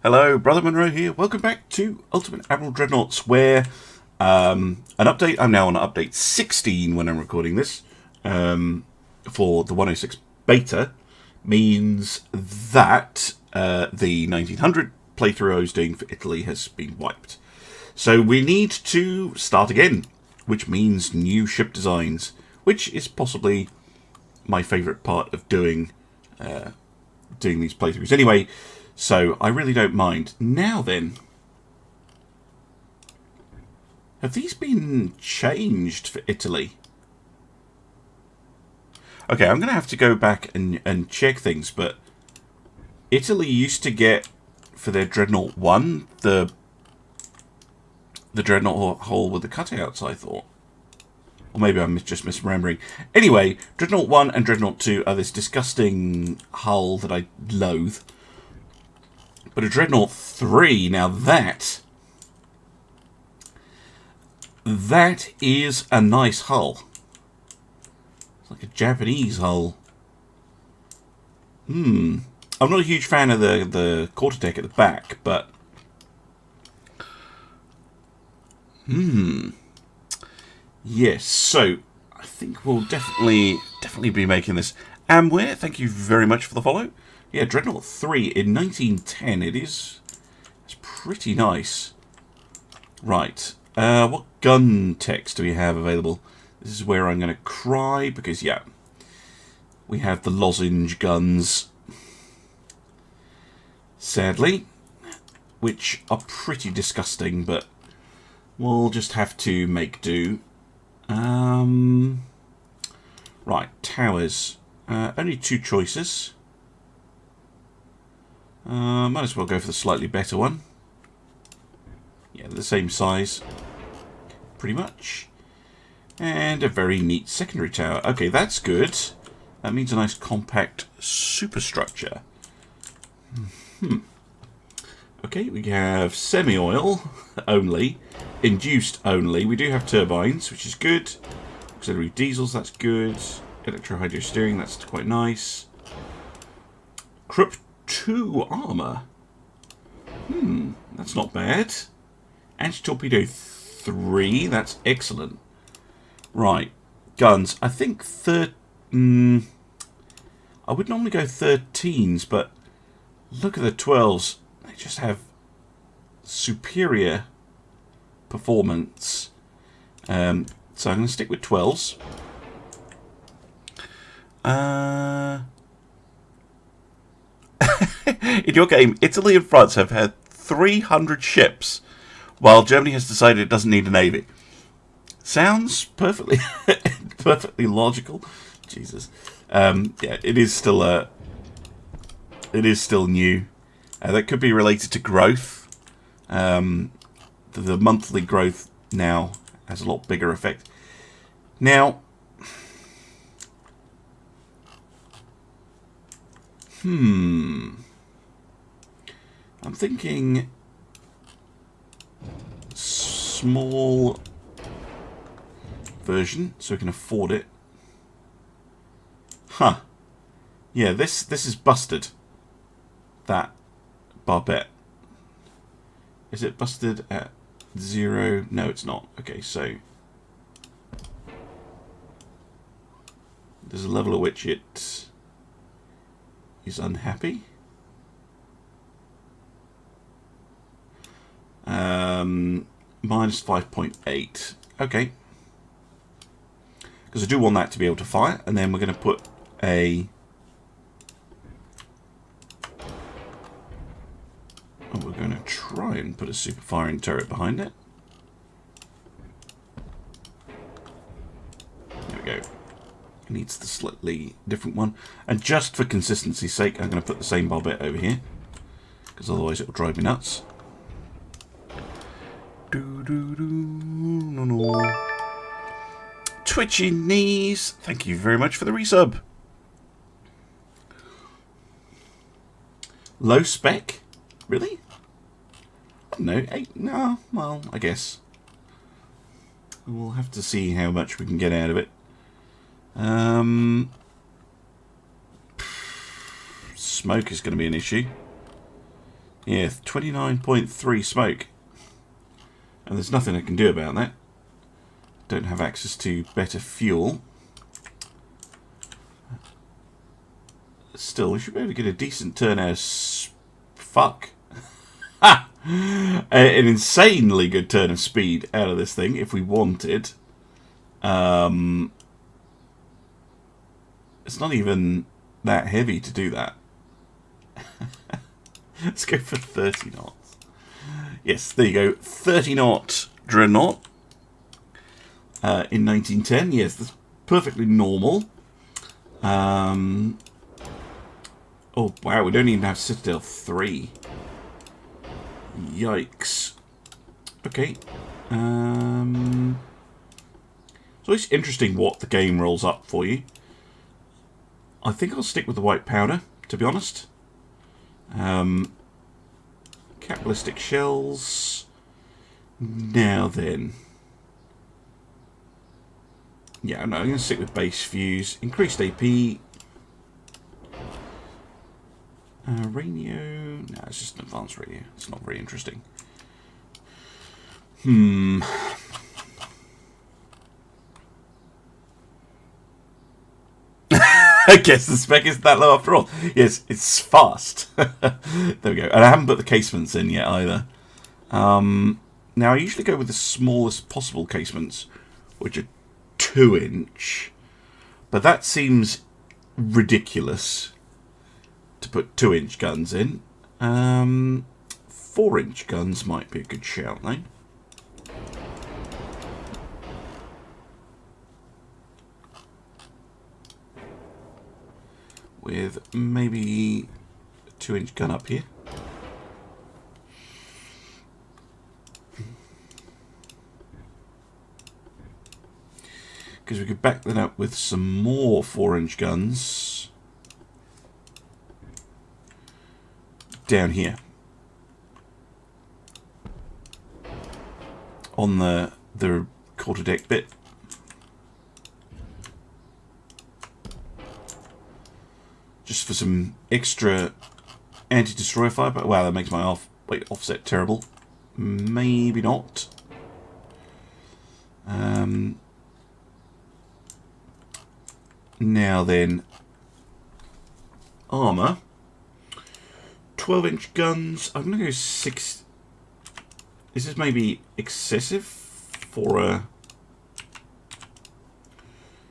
Hello, Brother Monroe here. Welcome back to Ultimate Admiral Dreadnoughts, where an update. I'm now on update 16 when I'm recording this for the 106 beta. Means that the 1900 playthrough I was doing for Italy has been wiped. So we need to start again, which means new ship designs, which is possibly my favourite part of doing these playthroughs. Anyway, so I really don't mind. Now then, have these been changed for Italy? Okay, I'm going to have to go back and check things, but Italy used to get, for their Dreadnought 1, the Dreadnought hull with the cutouts, I thought. Or maybe I'm just misremembering. Anyway, Dreadnought 1 and Dreadnought 2 are this disgusting hull that I loathe. But a Dreadnought 3, now that is a nice hull. It's like a Japanese hull. I'm not a huge fan of the quarterdeck at the back, but yes, so I think we'll definitely be making this. Amware, thank you very much for the follow. Yeah, Dreadnought 3 in 1910. It's pretty nice. Right, what gun text do we have available? This is where I'm going to cry, because, yeah, we have the lozenge guns, sadly, which are pretty disgusting, but we'll just have to make do. Right, towers. Only two choices. Might as well go for the slightly better one. Yeah, the same size, pretty much. And a very neat secondary tower. Okay, that's good. That means a nice compact superstructure. Okay, we have semi-oil only, induced only. We do have turbines, which is good. Auxiliary diesels, that's good. Electro-hydro steering, that's quite nice. Krupp 2 armour. That's not bad. Anti-torpedo 3, that's excellent. Right, guns. I think I would normally go 13s, but look at the 12s. They just have superior performance. So I'm going to stick with 12s. In your game, Italy and France have had 300 ships, while Germany has decided it doesn't need a navy. Sounds perfectly logical. Jesus. Yeah, it is still new. That could be related to growth. The monthly growth now has a lot bigger effect. Now, I'm thinking small version so we can afford it. Yeah, this is busted. That barbette. Is it busted at 0? No, it's not. Okay, so there's a level at which it is unhappy. Minus 5.8. Okay. Because I do want that to be able to fire, and then we're going to put a... Oh, we're going to try and put a super firing turret behind it. There we go. It needs the slightly different one. And just for consistency's sake, I'm going to put the same barbette over here, because otherwise it will drive me nuts. Twitchyknees, thank you very much for the resub. Low spec? Really? I don't know, 8? No, well, I guess. We'll have to see how much we can get out of it. Smoke is going to be an issue. Yeah, 29.3 smoke. And there's nothing I can do about that. Don't have access to better fuel. Still, we should be able to get a decent turn out of... Fuck. Ha! An insanely good turn of speed out of this thing, if we wanted. It's not even that heavy to do that. Let's go for 30 knots. Yes, there you go. 30 knot dreadnought. In 1910. Yes, that's perfectly normal. Oh, wow, we don't even have Citadel 3. Yikes. Okay. So it's interesting what the game rolls up for you. I think I'll stick with the white powder, to be honest. Capitalistic shells. Now then. Yeah, no, I'm going to stick with base fuse. Increased AP. Radio. No, it's just an advanced radio. It's not very interesting. I guess the spec isn't that low after all. Yes, it's fast. There we go. And I haven't put the casements in yet either. Now, I usually go with the smallest possible casements, which are 2-inch. But that seems ridiculous to put 2-inch guns in. 4-inch guns might be a good shout, though. With maybe a 2-inch gun up here. Because we could back that up with some more 4-inch guns down here on the quarterdeck bit. Just for some extra anti-destroyer fire, but wow, that makes my offset terrible. Maybe not. Now then, armor. 12-inch guns. I'm gonna go 6. Is this maybe excessive for a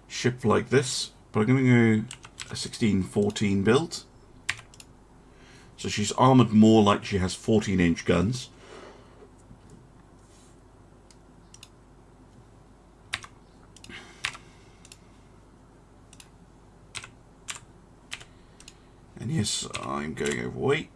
ship like this? But I'm gonna go a 16-14 build. So she's armoured more like she has 14-inch guns. And yes, I'm going overweight.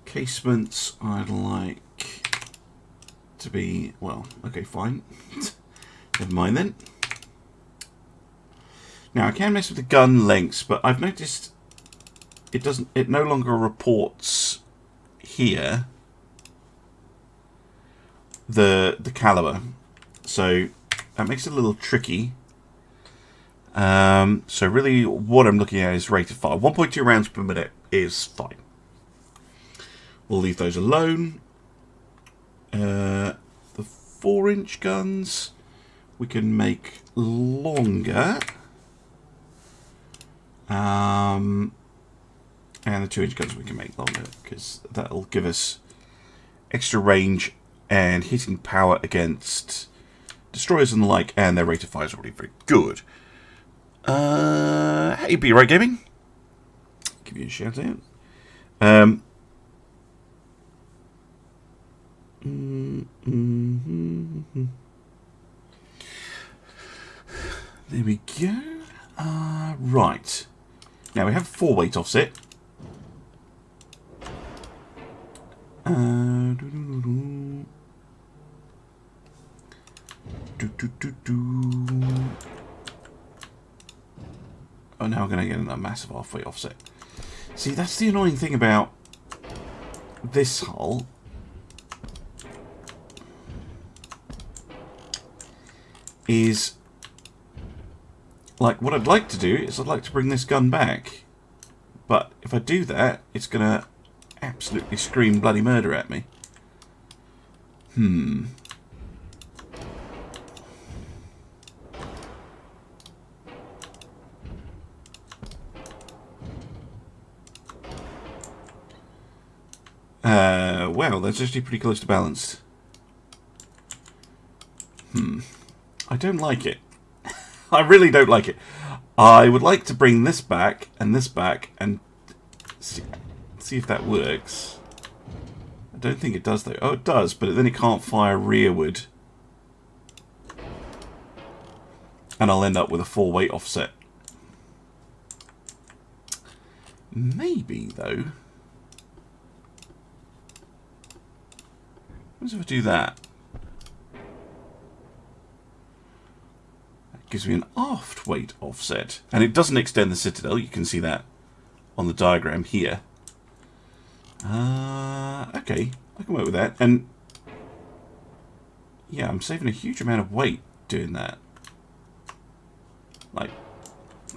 Casements I'd like to be, well, okay, fine. Never mind then. Now I can mess with the gun lengths, but I've noticed it no longer reports here the caliber, so that makes it a little tricky. So really what I'm looking at is rate of fire. 1.2 rounds per minute is fine. We'll leave those alone. The 4-inch guns we can make longer. And the 2-inch guns we can make longer, because that'll give us extra range and hitting power against destroyers and the like, and their rate of fire is already very good. Hey, Be Right Gaming. Give you a shout out. There we go. Right. Now we have 4-weight offset. Oh, now I'm going to get a massive half-weight offset. See, that's the annoying thing about this hull. Is like, what I'd like to do is I'd like to bring this gun back. But if I do that, it's going to absolutely scream bloody murder at me. Well, that's actually pretty close to balanced. I don't like it. I really don't like it. I would like to bring this back and see if that works. I don't think it does though. Oh, it does, but then it can't fire rearward. And I'll end up with a 4 weight offset. Maybe though. What if I do that? That gives me an aft weight offset. And it doesn't extend the citadel. You can see that on the diagram here. Okay. I can work with that. And yeah, I'm saving a huge amount of weight doing that. Like,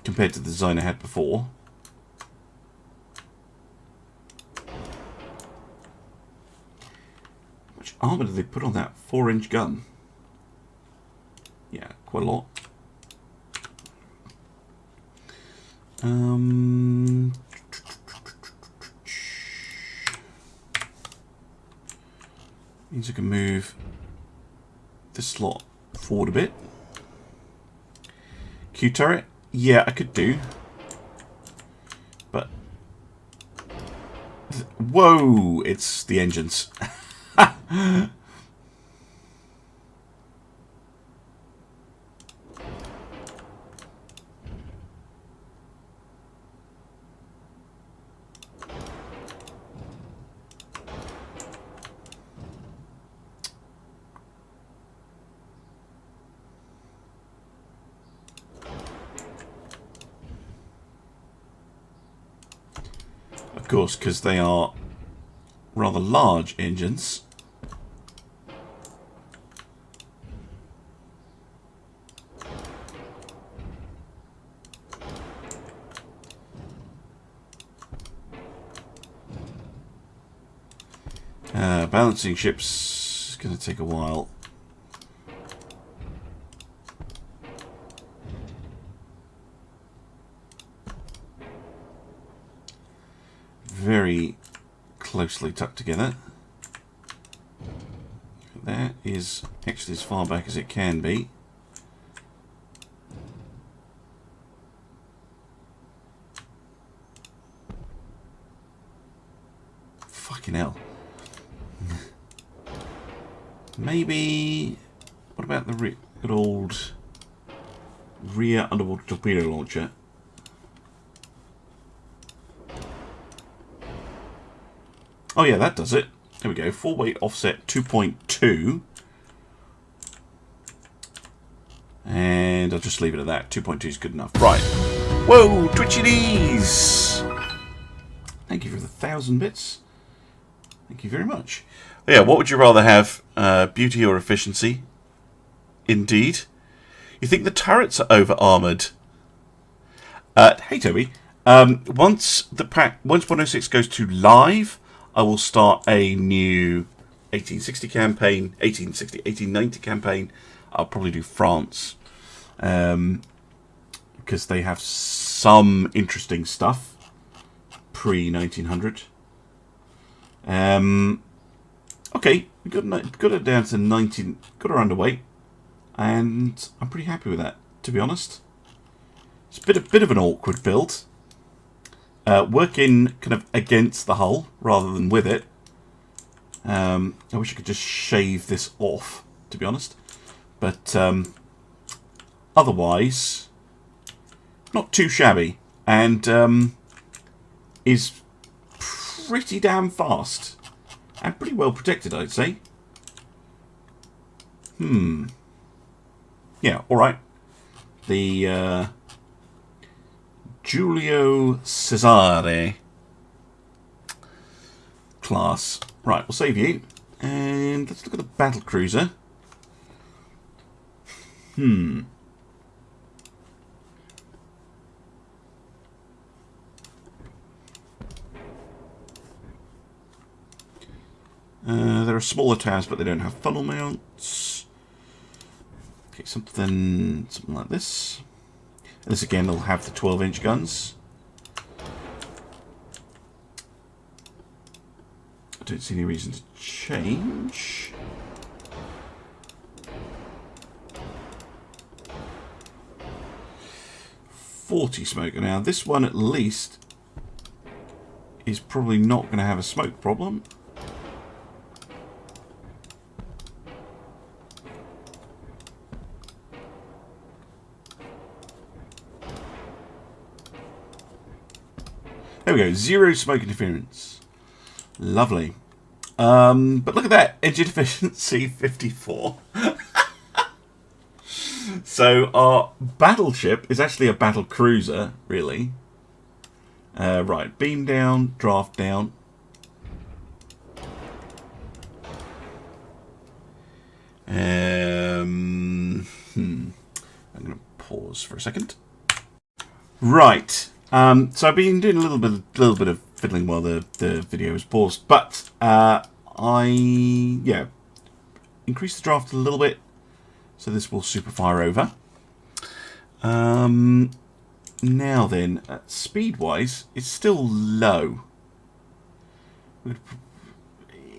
compared to the design I had before. How much armor did they put on that 4-inch gun? Yeah, quite a lot. Means I can move this slot forward a bit. Q turret? Yeah, I could do. But... whoa! It's the engines. Of course, because they are rather large engines. Balancing ships is going to take a while. Very closely tucked together. That is actually as far back as it can be. Fucking hell. Maybe... what about the good old rear underwater torpedo launcher? Oh yeah, that does it. There we go. 4 weight offset 2.2. And I'll just leave it at that. 2.2 is good enough. Right. Whoa, Twitchyknees! Thank you for the 1,000 bits. Thank you very much. Yeah, what would you rather have? Beauty or efficiency? Indeed. You think the turrets are over-armoured? Hey, Toby. Once 106 goes to live, I will start a new 1860 campaign, 1890 campaign. I'll probably do France. Because they have some interesting stuff pre-1900. Okay, we got it down to 19, got her underweight, and I'm pretty happy with that, to be honest. It's a bit of an awkward build. Working kind of against the hull rather than with it. I wish I could just shave this off, to be honest. But otherwise, not too shabby, and is pretty damn fast. And pretty well protected, I'd say. Yeah, alright. The Giulio Cesare class. Right, we'll save you. And let's look at the Battlecruiser. There are smaller towers, but they don't have funnel mounts. Okay, something like this. This again will have the 12-inch guns. I don't see any reason to change. .40 smoke. Now this one at least is probably not going to have a smoke problem. There we go, 0 smoke interference. Lovely. But look at that, engine efficiency 54. So our battleship is actually a battlecruiser, really. Right, beam down, draft down. I'm going to pause for a second. Right. So I've been doing a little bit of fiddling while the video was paused, but increased the draft a little bit, so this will super fire over. Now then, speed-wise, it's still low.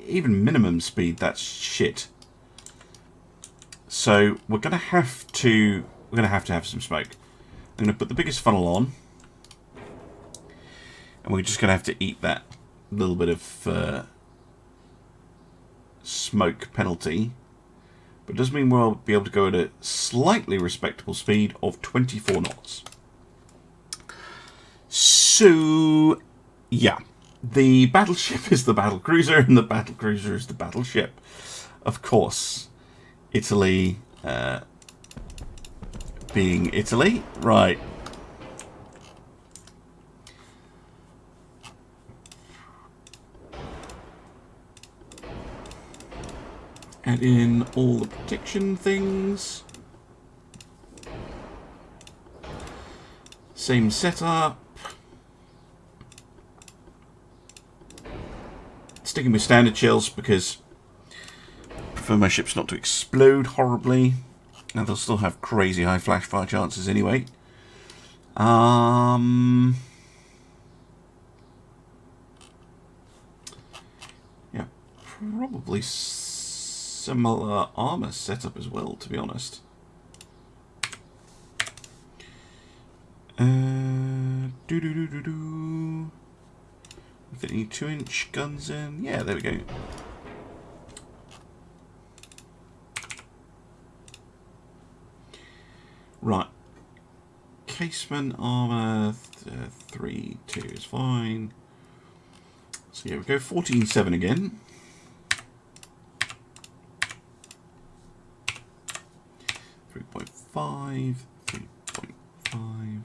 Even minimum speed, that's shit. So we're gonna have to have some smoke. I'm gonna put the biggest funnel on. And we're just going to have to eat that little bit of smoke penalty. But it does mean we'll be able to go at a slightly respectable speed of 24 knots. So, yeah. The battleship is the battlecruiser, and the battlecruiser is the battleship. Of course. Italy being Italy. Right. Add in all the protection things. Same setup. Sticking with standard shells because I prefer my ships not to explode horribly. And they'll still have crazy high flash fire chances anyway. Yeah, probably similar armor setup as well, to be honest. With any 2-inch guns in, yeah, there we go. Right, casement armor 3-2 is fine. So yeah, we go 14-7 again. 3.5, 3.5,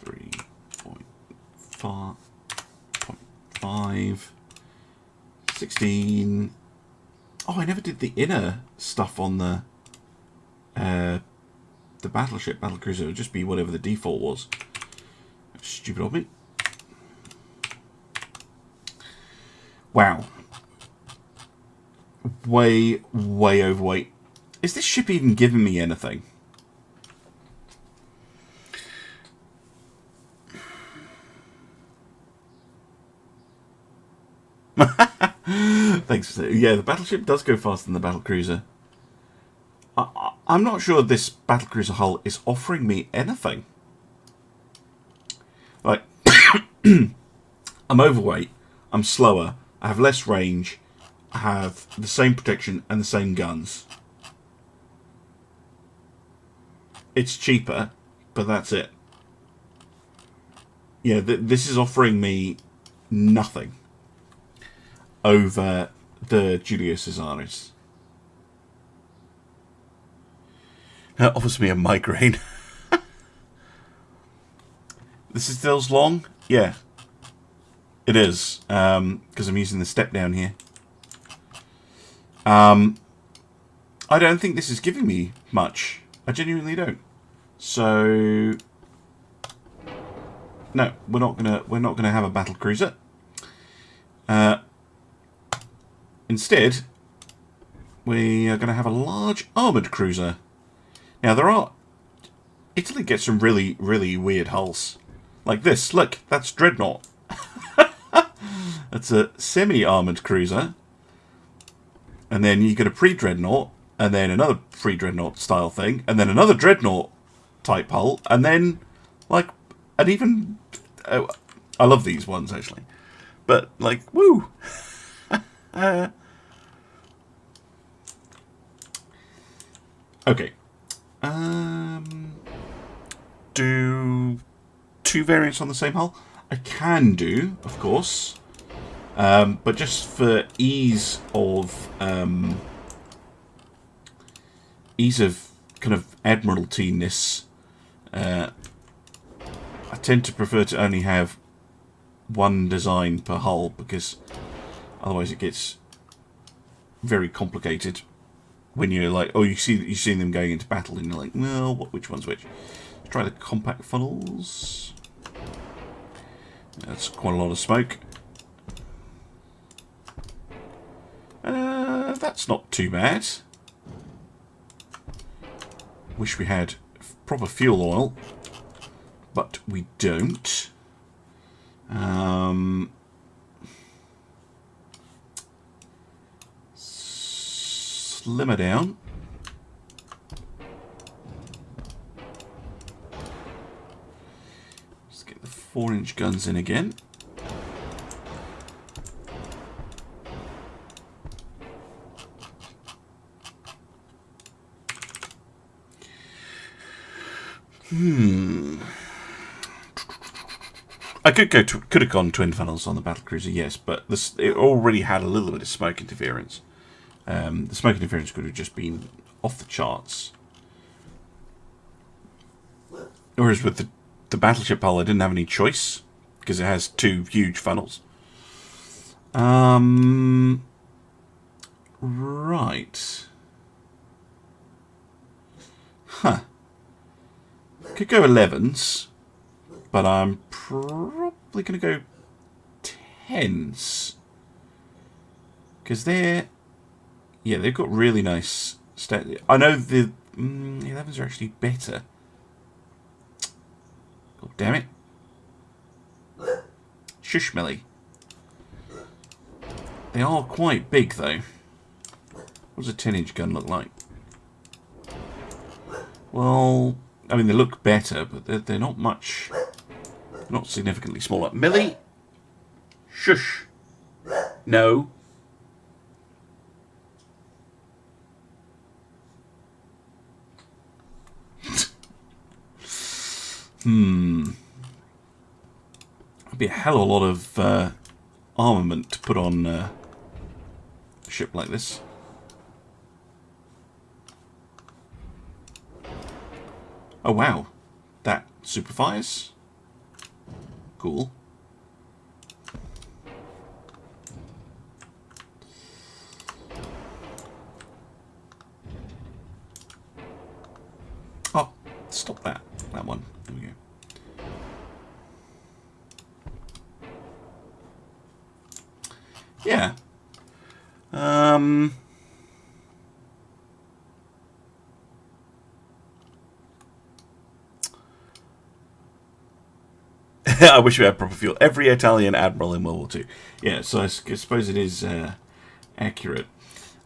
3.5, 16. Oh, I never did the inner stuff on the battleship, battlecruiser. It would just be whatever the default was. Stupid of me. Wow. Way overweight. Is this ship even giving me anything? Thanks. Yeah, the battleship does go faster than the battlecruiser. I'm not sure this battlecruiser hull is offering me anything. Like, I'm overweight, I'm slower, I have less range, I have the same protection and the same guns. It's cheaper, but that's it. Yeah, this is offering me nothing over the Giulio Cesaris. It offers me a migraine. This is still long? Yeah. It is. Because I'm using the step down here. I don't think this is giving me much. I genuinely don't. So no, we're not gonna have a battle cruiser. instead, we are going to have a large armoured cruiser. Now, Italy gets some really, really weird hulls. Like this. Look, that's Dreadnought. That's a semi-armoured cruiser. And then you get a pre-Dreadnought, and then another pre-Dreadnought style thing, and then another Dreadnought type hull, and then, like, an even... I love these ones, actually. But, like, woo! Okay. Do 2 variants on the same hull? I can do, of course. But just for ease of kind of admiralty-ness, I tend to prefer to only have one design per hull, because otherwise it gets very complicated when you're like, oh, you see them going into battle and you're like, well, which one's which? Let's try the compact funnels. That's quite a lot of smoke. That's not too bad. Wish we had proper fuel oil, but we don't. Slimmer down. Let's get the 4-inch guns in again. I could have gone twin funnels on the Battlecruiser, yes, but it already had a little bit of smoke interference. The smoke interference could have just been off the charts. Whereas with the Battleship hull, I didn't have any choice because it has 2 huge funnels. Right. Huh. Could go 11s, but I'm probably going to go 10s. Because they've got really nice stat. I know the 11s are actually better. God damn it. Shush, Millie. They are quite big, though. What does a 10-inch gun look like? Well, I mean, they look better, but they're not much... Not significantly smaller. Millie? Shush. No. That'd be a hell of a lot of armament to put on a ship like this. Oh wow, that super fires. Cool. Oh, stop that one. There we go. Yeah. I wish we had proper fuel. Every Italian admiral in World War II. Yeah, so I suppose it is accurate.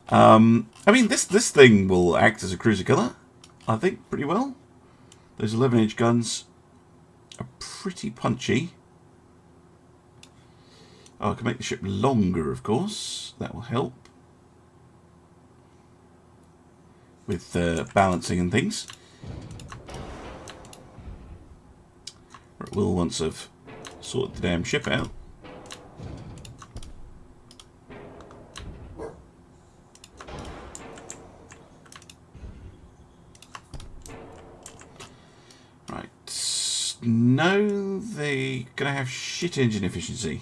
I mean, this thing will act as a cruiser killer, I think, pretty well. Those 11-inch guns are pretty punchy. Oh, I can make the ship longer, of course. That will help with balancing and things. Or it will once I've sorted the damn ship out. Right. No, they're going to have shit engine efficiency.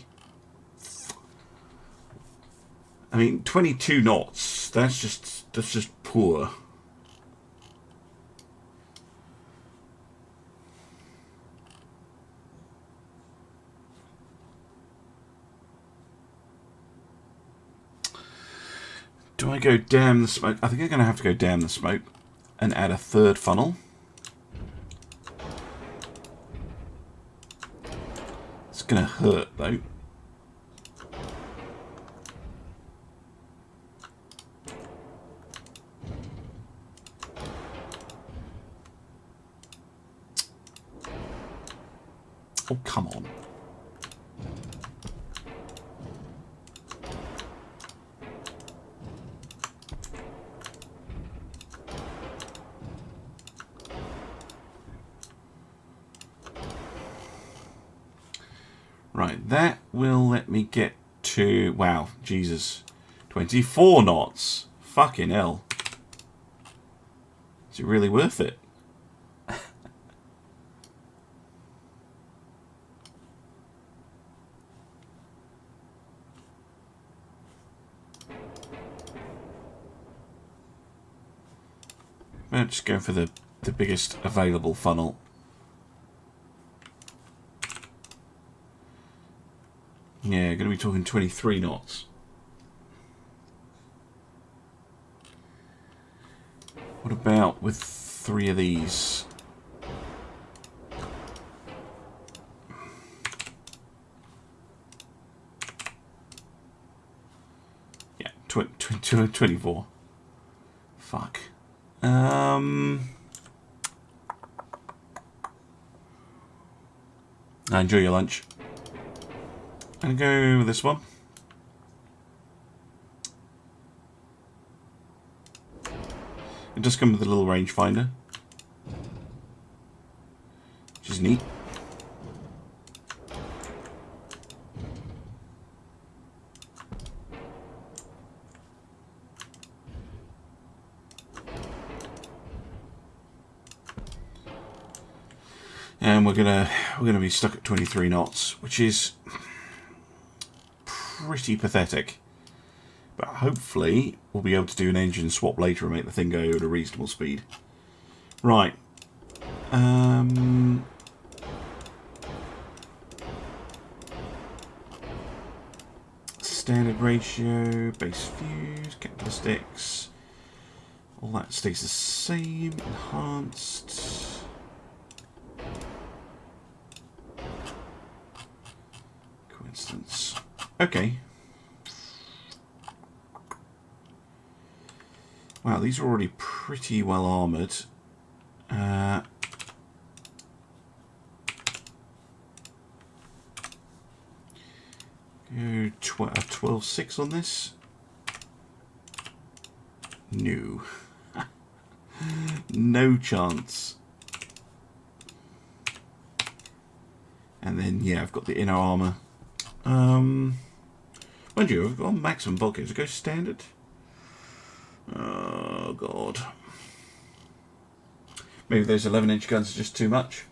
I mean, 22 knots. That's just poor. Do I go damn the smoke? I think I'm going to have to go damn the smoke and add a third funnel. It's going to hurt, though. Oh, come on. Right, that will let me get to... Wow, Jesus. 24 knots. Fucking hell. Is it really worth it? I'm just going for the biggest available funnel. Yeah, going to be talking 23 knots. What about with 3 of these? Yeah, 24. Fuck. Enjoy your lunch. I'm going to go with this one. It does come with a little rangefinder, which is neat. And we're gonna be stuck at 23 knots, which is pretty pathetic. But hopefully we'll be able to do an engine swap later and make the thing go at a reasonable speed. Right. Standard ratio, base fuse, capitalistics. All that stays the same. Enhanced. Coincidence. Okay. Wow, these are already pretty well armoured. Go 12.6 on this. No. No chance. And then, yeah, I've got the inner armour. Mind you, I've got maximum bulkheads. Go standard. Oh, God. Maybe those 11-inch guns are just too much.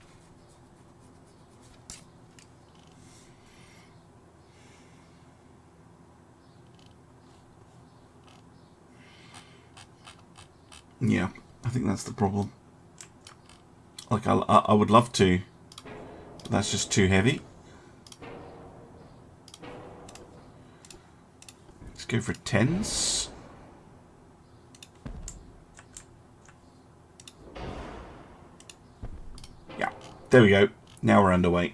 Yeah, I think that's the problem. Like, I would love to, but that's just too heavy. Let's go for 10s. Yeah, there we go. Now we're underweight.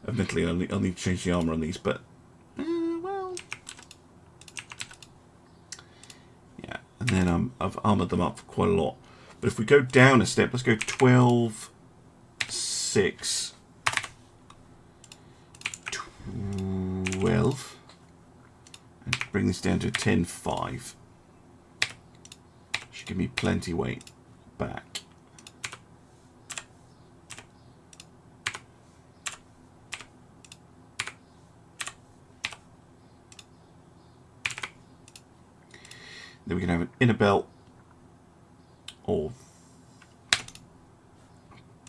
Admittedly, I'll need to change the armour on these, but well, yeah. And then I've armoured them up quite a lot. But if we go down a step, let's go 12.6, 12, and bring this down to 10.5. Should give me plenty weight back. Then we can have an inner belt of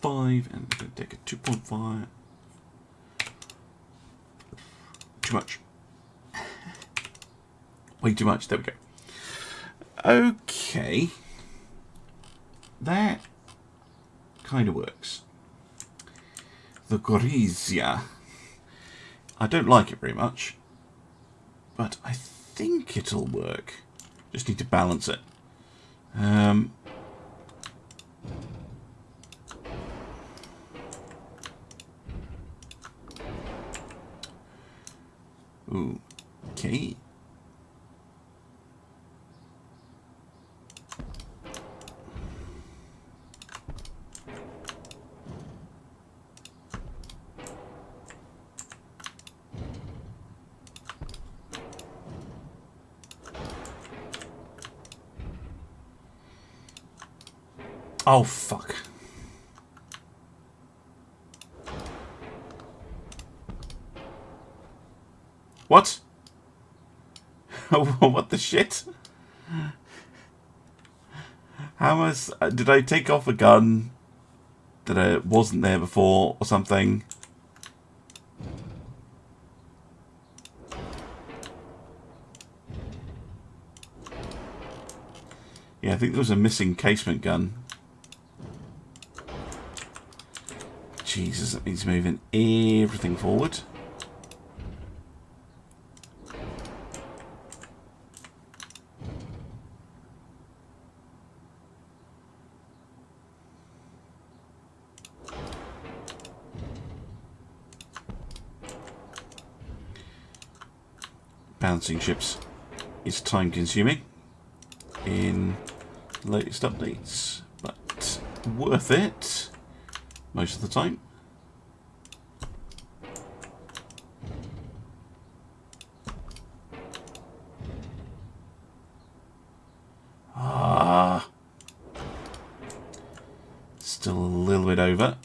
5, and we're going to take a 2.5. Too much. Way too much. There we go. Okay. That kind of works. The Gorizia. I don't like it very much, but I think think it'll work. Just need to balance it. Ooh, okay. Oh, fuck. What? What the shit? How was... did I take off a gun that wasn't there before or something? Yeah, I think there was a missing casement gun. Jesus, that means moving everything forward. Balancing ships is time consuming in latest updates, but worth it most of the time. Still a little bit over.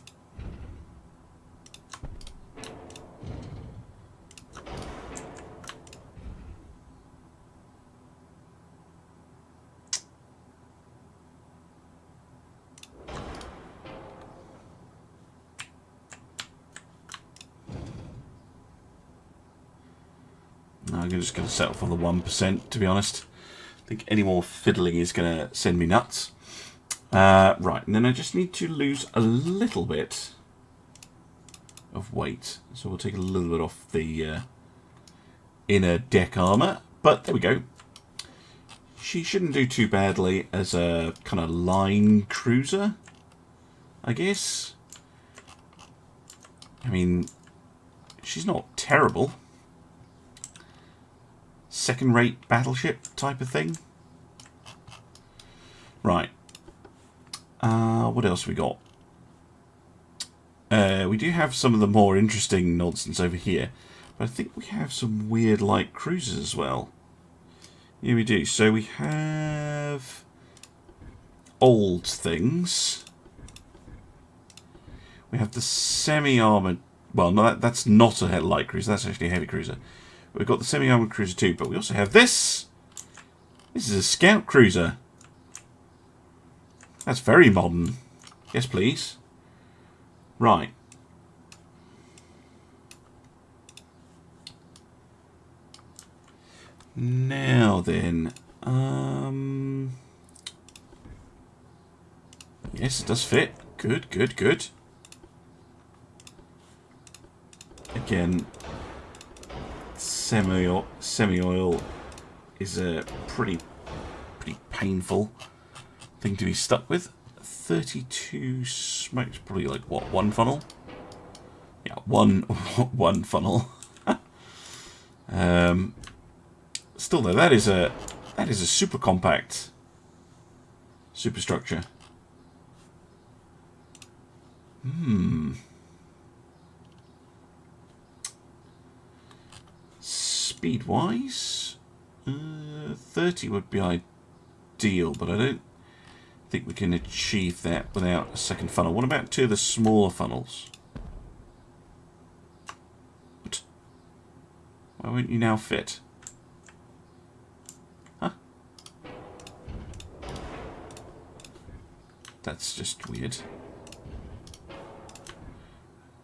I'm just going to settle for the 1%, to be honest. I think any more fiddling is going to send me nuts. Right, and then I just need to lose a little bit of weight. So we'll take a little bit off the inner deck armour. But there we go. She shouldn't do too badly as a kind of line cruiser, I guess. I mean, she's not terrible. Second-rate battleship type of thing. Right. What else we got? We do have some of the more interesting nonsense over here. But I think we have some weird light cruisers as well. Yeah, we do. So we have old things. We have the semi-armoured... Well, no, that's not a light cruiser. That's actually a heavy cruiser. We've got the semi-armoured cruiser too, but we also have this. This is a scout cruiser. That's very modern. Yes, please. Right. Now then. Yes, it does fit. Good, good, good. Again, semi-oil is a pretty painful thing to be stuck with. 32 smokes, probably like what, one funnel? Yeah, one funnel. Still though, that is a super compact superstructure. Speed-wise, 30 would be ideal, but I don't think we can achieve that without a second funnel. What about two of the smaller funnels? What? Why won't you now fit? Huh? That's just weird.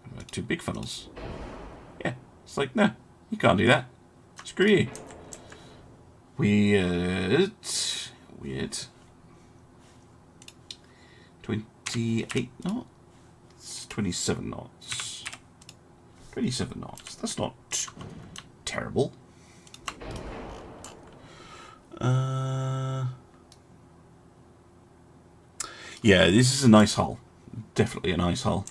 What about two big funnels? Yeah, it's like, no, you can't do that. Screw you. Weird. Weird. 28 knots? 27 knots. 27 knots. That's not terrible. Yeah, this is a nice hull. Definitely a nice hull.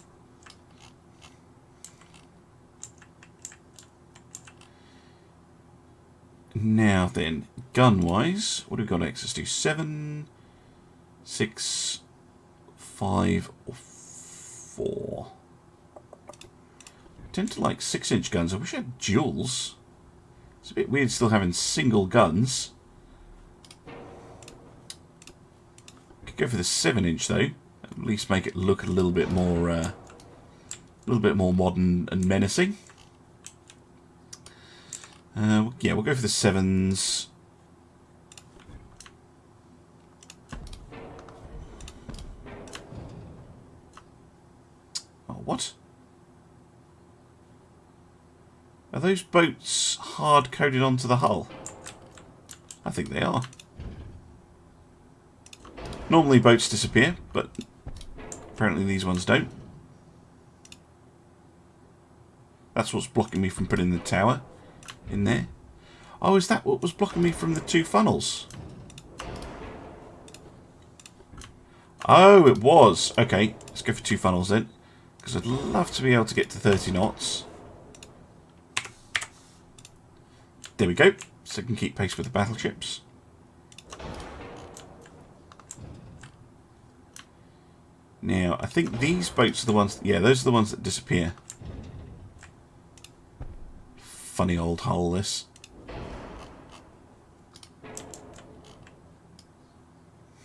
Now then, gun-wise, what have we got next? Let's do 7, 6, 5, or 4. I tend to like 6-inch guns. I wish I had duals. It's a bit weird still having single guns. Could go for the 7-inch though. At least make it look a little bit more modern and menacing. Yeah, we'll go for the 7s. Oh, what? Are those boats hard-coded onto the hull? I think they are. Normally boats disappear, but apparently these ones don't. That's what's blocking me from putting the tower in there. Oh, is that what was blocking me from the 2 funnels? Oh, it was. Okay, let's go for 2 funnels then. Because I'd love to be able to get to 30 knots. There we go. So I can keep pace with the battleships. Now, I think these boats are the ones... Yeah, those are the ones that disappear. Funny old hull, this.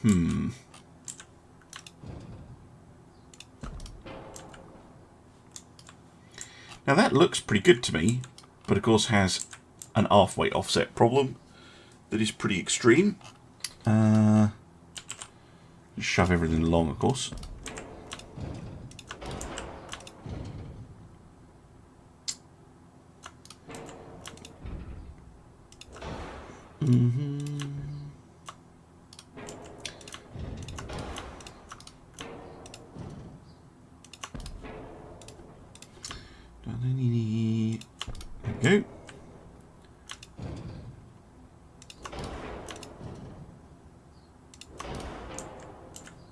Now that looks pretty good to me, but of course has an half-weight offset problem that is pretty extreme. Shove everything along, of course. There we go.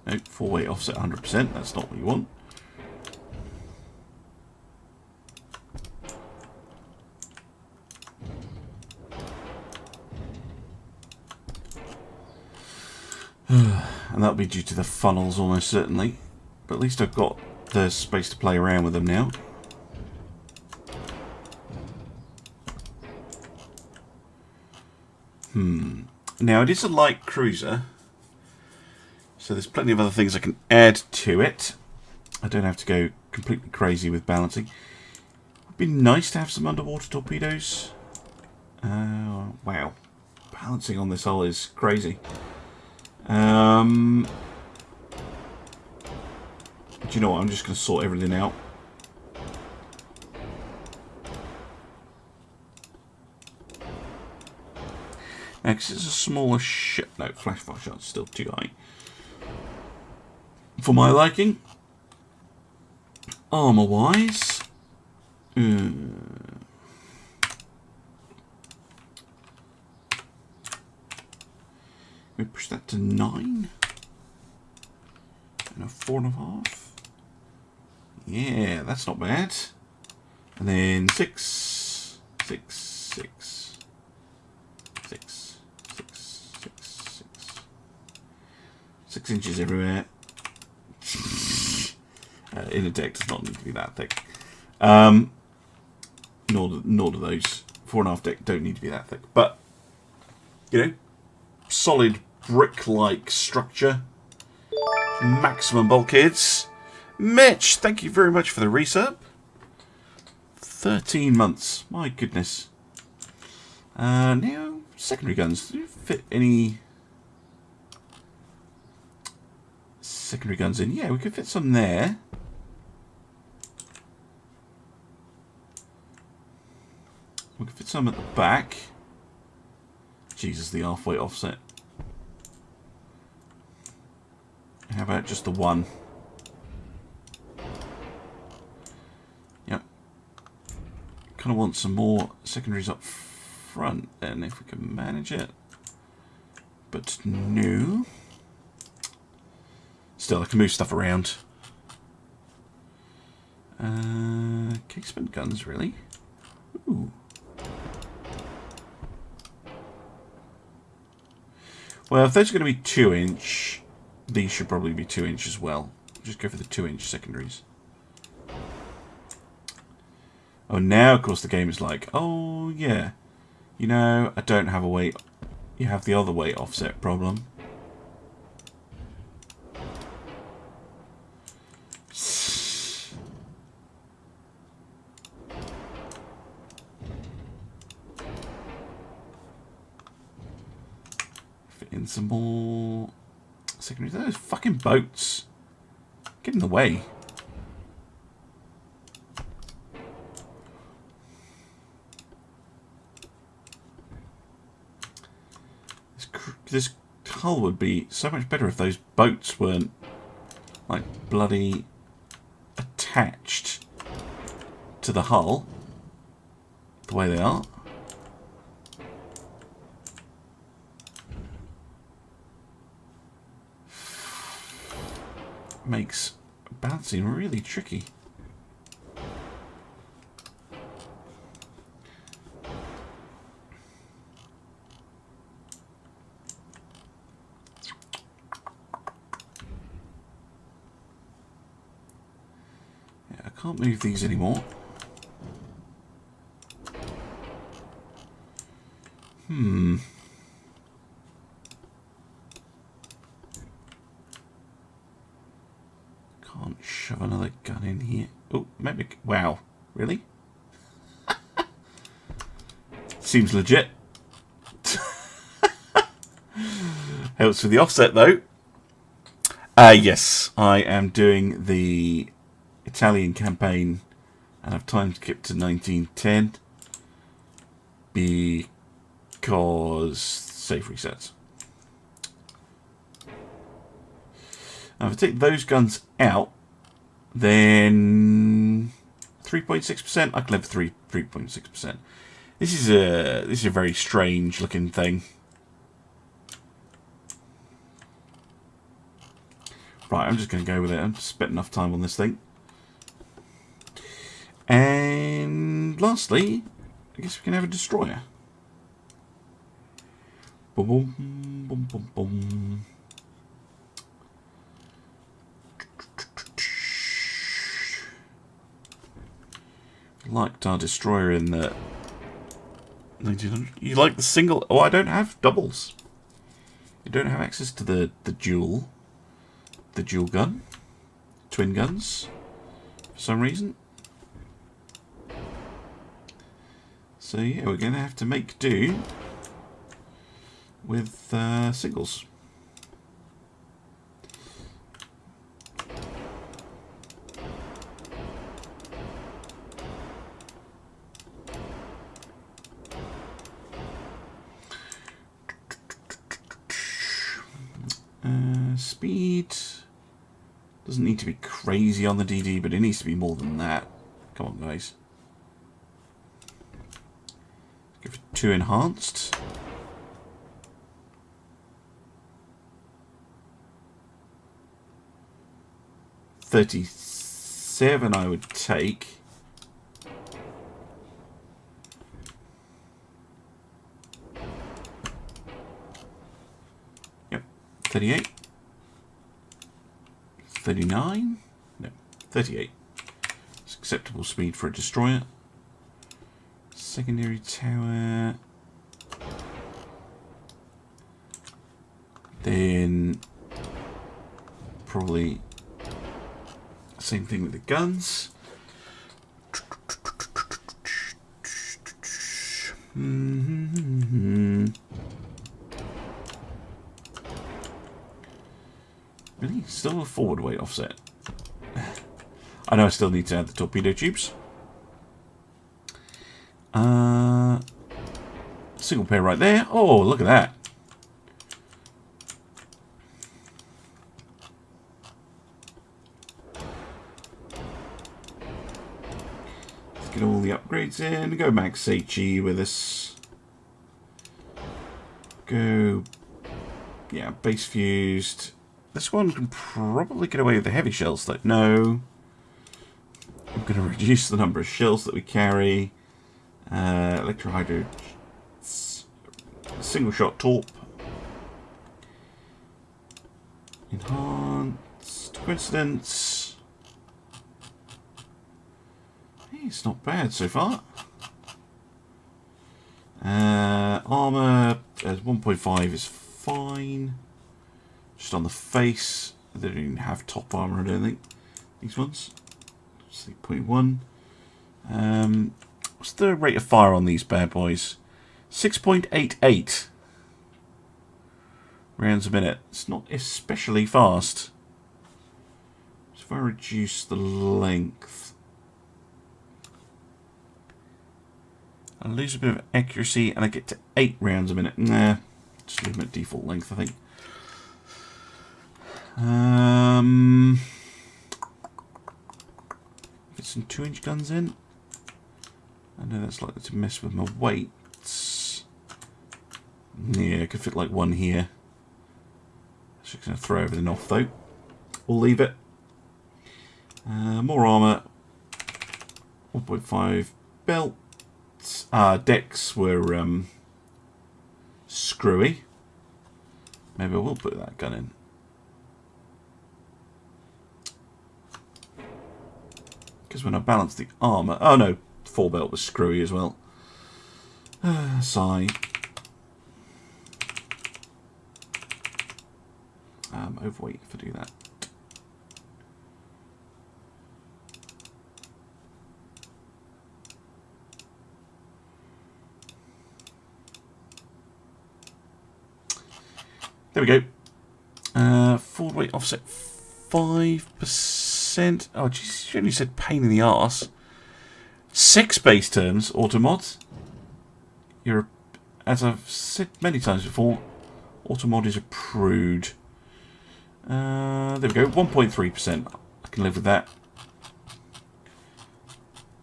No, 4-weight offset 100%. That's not what you want. And that'll be due to the funnels almost certainly. But at least I've got the space to play around with them now. Now it is a light cruiser, so there's plenty of other things I can add to it. I don't have to go completely crazy with balancing. It'd be nice to have some underwater torpedoes. Wow, balancing on this hull is crazy. Do you know what? I'm just going to sort everything out. Now, because it's a smaller ship. No, flash fire shot's still too high for my liking. Armour-wise, we push that to 9 and a 4.5. Yeah, that's not bad. And then 6, 6, 6, 6, 6, 6, 6 inches everywhere. Inner deck does not need to be that thick. Nor do those 4.5 deck don't need to be that thick. But, you know, solid brick-like structure. Maximum bulkheads. Mitch, thank you very much for the resub. 13 months. My goodness. Now, secondary guns. Do you fit any secondary guns in? Yeah, we could fit some there. We could fit some at the back. Jesus, the halfway offset. How about just the one? Yep. Kind of want some more secondaries up front then, if we can manage it. but no. Still, I can move stuff around. Casement guns, really? Ooh. Well, if those are going to be 2-inch, these should probably be 2-inch as well. Just go for the 2-inch secondaries. Oh, now, of course, the game is like, oh, yeah. You know, I don't have a weight. You have the other weight offset problem. Fit in some more secondaries. Those fucking boats. Get in the way. This hull would be so much better if those boats weren't like bloody attached to the hull the way they are. Makes balancing really tricky. Can't move these anymore. Can't shove another gun in here. Oh, maybe. Wow. Really? Seems legit. Helps with the offset, though. Yes, I am doing the Italian campaign and I've time skip to 1910 because save resets. Now if I take those guns out, then 3.6%. I can live 3.6%. This is a very strange looking thing. Right, I'm just going to go with it. I've spent enough time on this thing. And lastly, I guess we can have a destroyer. Boom, boom, boom, boom, boom. Liked our destroyer in the 1900. You like the single? Oh, I don't have doubles. You don't have access to the dual gun, twin guns, for some reason. So yeah, we're going to have to make do with singles. Speed doesn't need to be crazy on the DD, but it needs to be more than that. Come on, guys. Go for 2 enhanced. $37 I would take. Yep, 38. 39? No, 38. It's acceptable speed for a destroyer. Secondary tower. Then probably same thing with the guns. Really? Still a forward weight offset. I know I still need to add the torpedo tubes. Single pair right there. Oh, look at that. Let's get all the upgrades in. Go Max HE with us. Go Yeah, base fused. This one can probably get away with the heavy shells, though. No. I'm going to reduce the number of shells that we carry. Electrohydro. Single shot torp. Enhanced. Coincidence. Hey, it's not bad so far. Armour as 1.5 is fine. Just on the face. They don't even have top armour, I don't think. These ones. 0.1. What's the rate of fire on these bad boys? 6.88 rounds a minute. It's not especially fast. So if I reduce the length, I lose a bit of accuracy and I get to 8 rounds a minute. Nah, just leave them at default length, I think. Get some 2-inch guns in. I know that's likely to mess with my weights. Yeah, I could fit like one here. Just going to throw everything off though. We'll leave it. More armour. 1.5 belts. Decks were screwy. Maybe I will put that gun in. Because when I balance the armour... Oh no, 4 belt was screwy as well. Sigh. Overweight if I do that. There we go. Forward weight offset 5%. Oh, geez, you only said pain in the arse. 6 base turns, Automod. You're, as I've said many times before, Automod is a prude. There we go, 1.3%. I can live with that.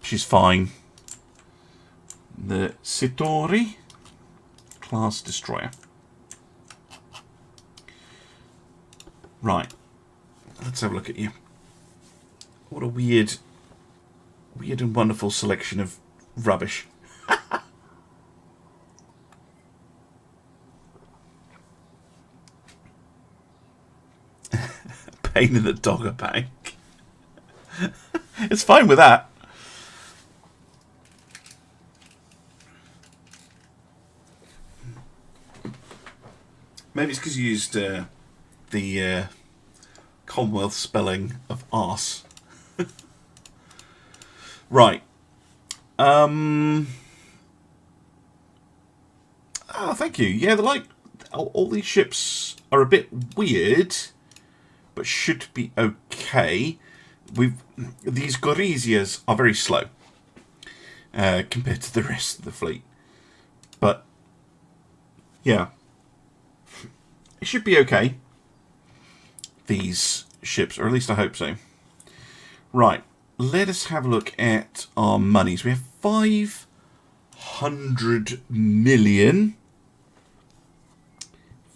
She's fine. The Sitori class destroyer. Right, let's have a look at you. What a weird and wonderful selection of rubbish. Pain in the dogger bank. It's fine with that. Maybe it's because you used the Commonwealth spelling of arse. Right. Oh, thank you. Yeah, they're like... all these ships are a bit weird, but should be okay. These Goresias are very slow compared to the rest of the fleet. But, yeah. It should be okay. These ships, or at least I hope so. Right. Let us have a look at our monies. We have 500 million.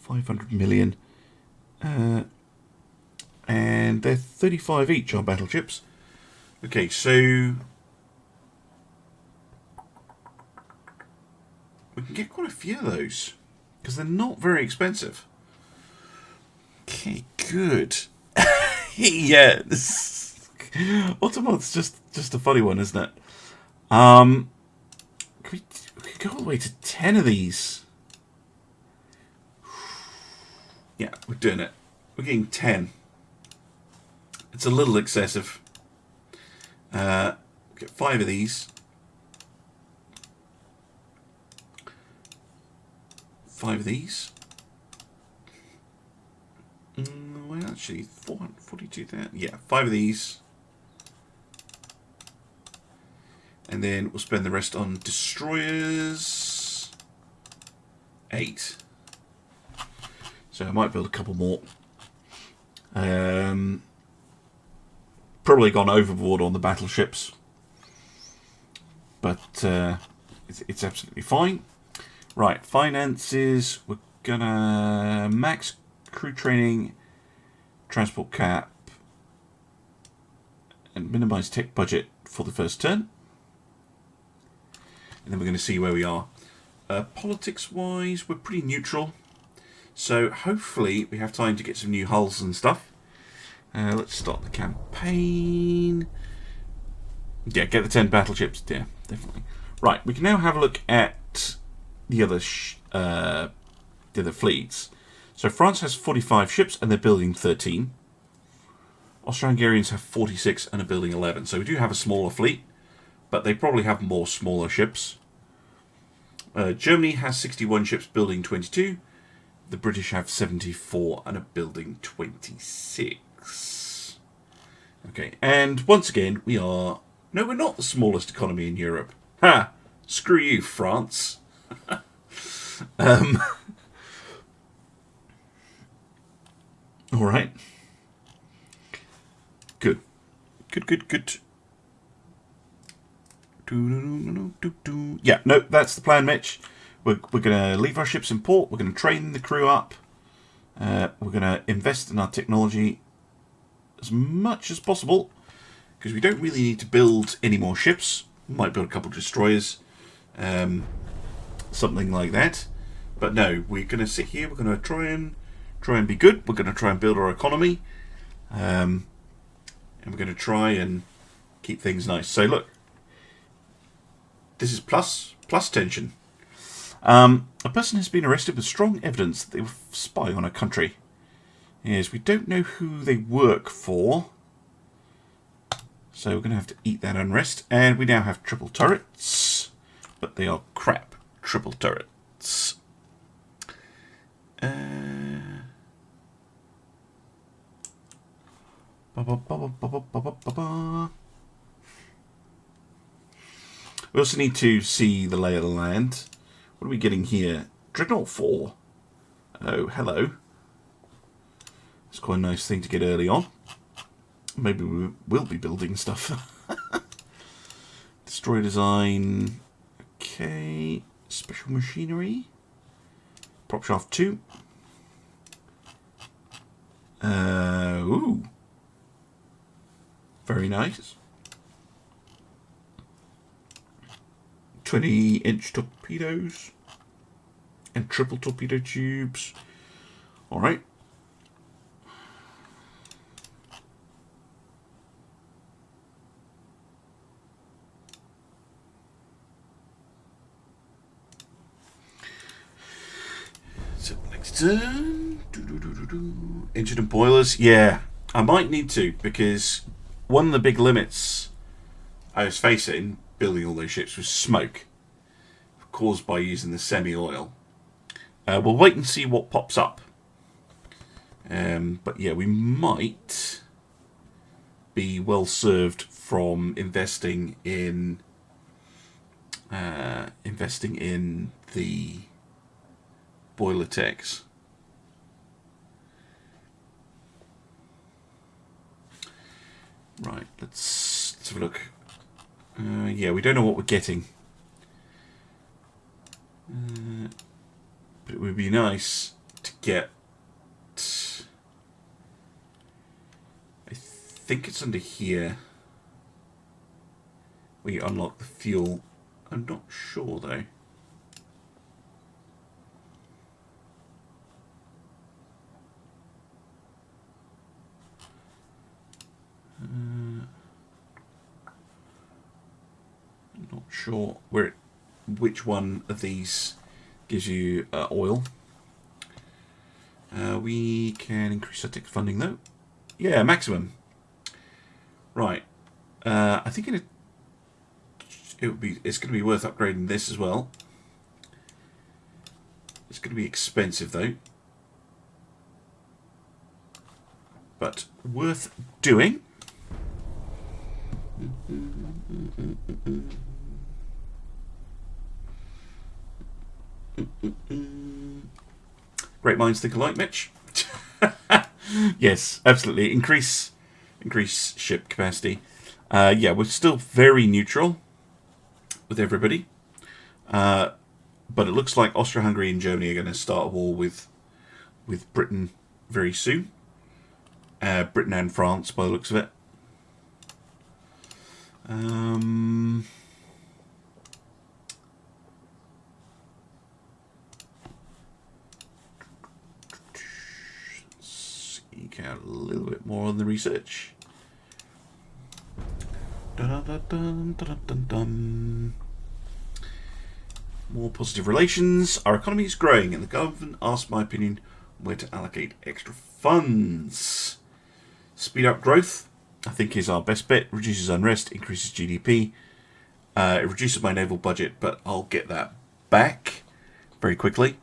500 million. And they're 35 each, our battleships. Okay, so we can get quite a few of those because they're not very expensive. Okay, good. Yeah, Automod's just a funny one, isn't it? We could go all the way to 10 of these. Yeah, we're doing it. We're getting 10. It's a little excessive. We'll get 5 of these. 5 of these. Well, actually, 442,000. Yeah, 5 of these. And then we'll spend the rest on destroyers. 8. So I might build a couple more. Probably gone overboard on the battleships. But it's absolutely fine. Right, finances. We're gonna max crew training, transport cap, and minimise tech budget for the first turn. And then we're going to see where we are. Politics-wise, we're pretty neutral. So hopefully we have time to get some new hulls and stuff. Let's start the campaign. Yeah, get the 10 battleships. Yeah, definitely. Right, we can now have a look at the other fleets. So France has 45 ships and they're building 13. Austro-Hungarians have 46 and are building 11. So we do have a smaller fleet, but they probably have more smaller ships. Germany has 61 ships, building 22. The British have 74 and are building 26. Okay, and once again, we are... No, we're not the smallest economy in Europe. Ha! Screw you, France. Alright. Good. Good. Yeah, no, that's the plan, Mitch. We're going to leave our ships in port. We're going to train the crew up. We're going to invest in our technology as much as possible, because we don't really need to build any more ships. We might build a couple of destroyers, something like that. But no, we're going to sit here. We're going to try and be good. We're going to try and build our economy, and we're going to try and keep things nice. So look, this is plus tension. A person has been arrested with strong evidence that they were spying on a country. Yes, we don't know who they work for. So we're going to have to eat that unrest. And we now have triple turrets. But they are crap triple turrets. We also need to see the lay of the land. What are we getting here? Dreadnought 4. Oh, hello. It's quite a nice thing to get early on. Maybe we will be building stuff. Destroyer design. Okay. Special machinery. Prop shaft 2. Ooh. Very nice. 20-inch torpedoes and triple torpedo tubes. All right. So next turn, engine and boilers. Yeah, I might need to, because one of the big limits I was facing building all those ships was smoke caused by using the semi-oil. We'll wait and see what pops up. But yeah, we might be well served from investing in the boiler techs. Right, let's have a look. Yeah, we don't know what we're getting. But it would be nice to get... I think it's under here. Where you unlock the fuel. I'm not sure, though. Not sure which one of these gives you oil. We can increase our tech funding though. Yeah, maximum. Right. I think it's going to be worth upgrading this as well. It's going to be expensive though, but worth doing. Great minds think alike, Mitch. Yes, absolutely. Increase ship capacity. Yeah, we're still very neutral with everybody. But it looks like Austria-Hungary and Germany are going to start a war with Britain very soon. Britain and France, by the looks of it. Seek out a little bit more on the research. Dun, dun, dun, dun, dun, dun. More positive relations. Our economy is growing, and the government asked my opinion where to allocate extra funds. Speed up growth, I think, is our best bet. Reduces unrest, increases GDP. It reduces my naval budget, but I'll get that back very quickly.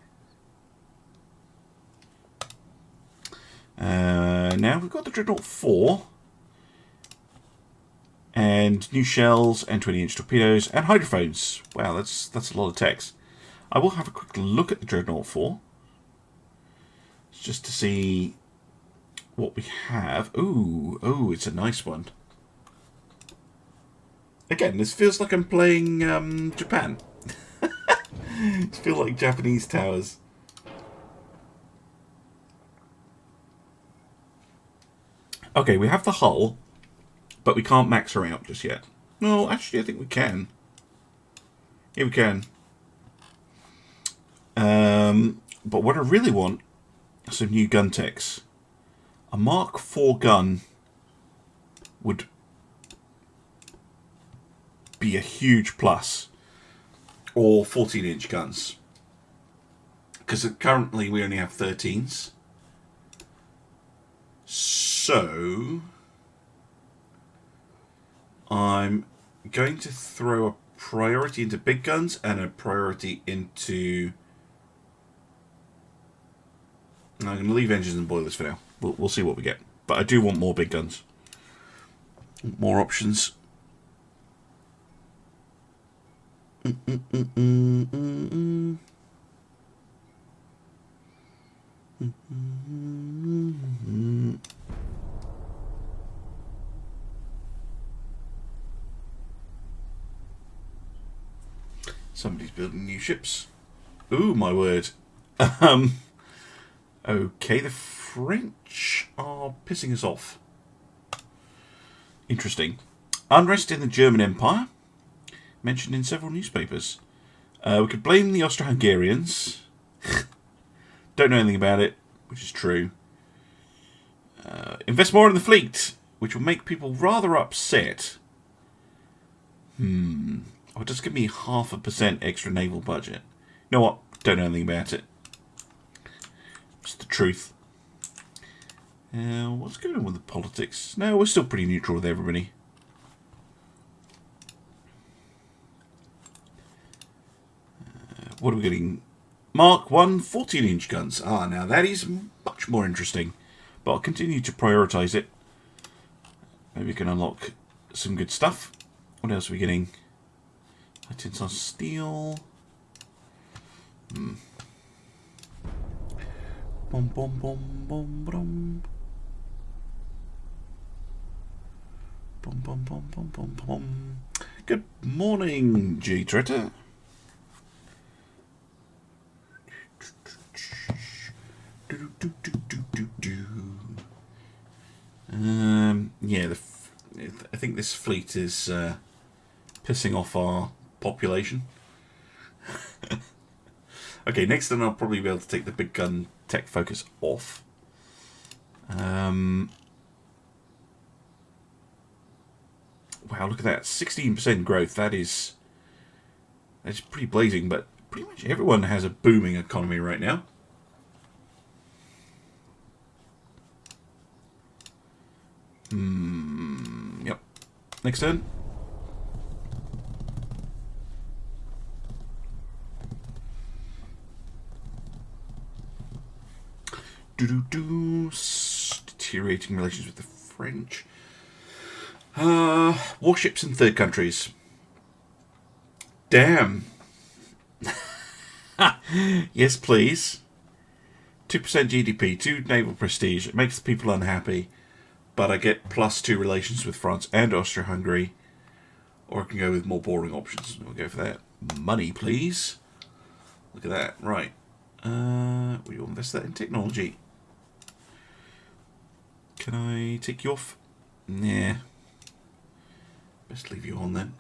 Now we've got the Dreadnought 4. And new shells and 20-inch torpedoes and hydrophones. Wow, that's a lot of text. I will have a quick look at the Dreadnought 4. Just to see what we have. Ooh, it's a nice one. Again, this feels like I'm playing Japan. It feels like Japanese towers. Okay, we have the hull. But we can't max her out just yet. No, actually, I think we can. Yeah, we can. But what I really want are some new gun techs. A Mark IV gun would be a huge plus. Or 14-inch guns. Because currently we only have 13s. So I'm going to throw a priority into big guns and a priority into... I'm going to leave engines and boilers for now. We'll see what we get. But I do want more big guns. More options. Somebody's building new ships. Ooh, my word. Okay, the French are pissing us off. Interesting. Unrest in the German Empire. Mentioned in several newspapers. We could blame the Austro-Hungarians. Don't know anything about it, which is true. Invest more in the fleet, which will make people rather upset. Oh, just give me 0.5% extra naval budget. You know what? Don't know anything about it. It's the truth. What's going on with the politics? No, we're still pretty neutral with everybody. What are we getting? Mark 1 14-inch guns. Ah, now that is much more interesting. But I'll continue to prioritise it. Maybe we can unlock some good stuff. What else are we getting? Tensile steel. Bom bom bom bom bom. Bom bom bom bom bom bom. Good morning, G Tretter. Yeah, I think this fleet is pissing off our population. Okay, next then I'll probably be able to take the big gun tech focus off. Wow, look at that. 16% growth. That's pretty blazing, but pretty much everyone has a booming economy right now. Yep. Next turn. Deteriorating relations with the French. Warships in third countries. Damn. Yes, please. 2% GDP, 2 naval prestige. It makes the people unhappy. But I get +2 relations with France and Austria-Hungary. Or I can go with more boring options. We'll go for that. Money, please. Look at that. Right. We will invest that in technology. Can I take you off? Nah. Best leave you on then.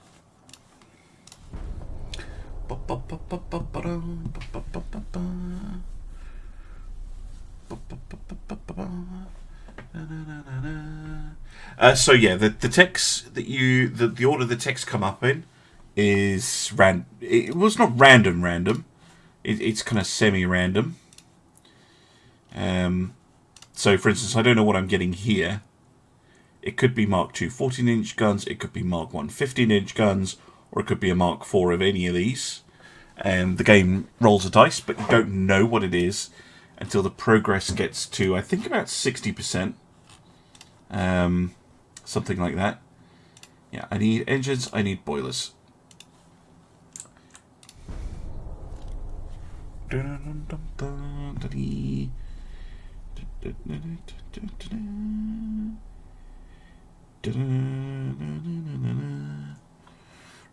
So yeah, the text that the order the text come up in is it was not random. It's kind of semi-random. So for instance, I don't know what I'm getting here. It could be Mark II 14-inch guns, it could be Mark 1 15-inch guns, or it could be a Mark IV of any of these. The game rolls a dice, but you don't know what it is until the progress gets to, I think, about 60%. Something like that. Yeah, I need engines, I need boilers.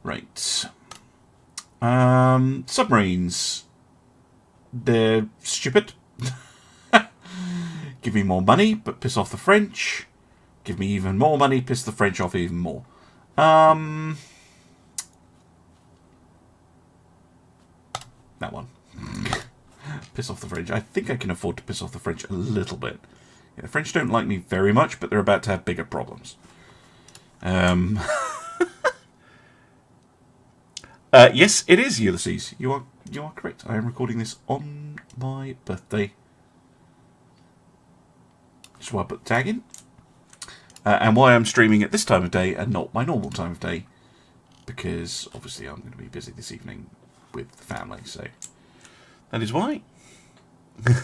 Right. Submarines. They're stupid. Give me more money, but piss off the French. Give me even more money, piss the French off even more. That one. Piss off the French. I think I can afford to piss off the French a little bit. Yeah, the French don't like me very much, but they're about to have bigger problems. Yes, it is Ulysses. You are correct. I am recording this on my birthday. That's why I put the tag in. And why I'm streaming at this time of day and not my normal time of day. Because, obviously, I'm going to be busy this evening with the family, so that is why. Right.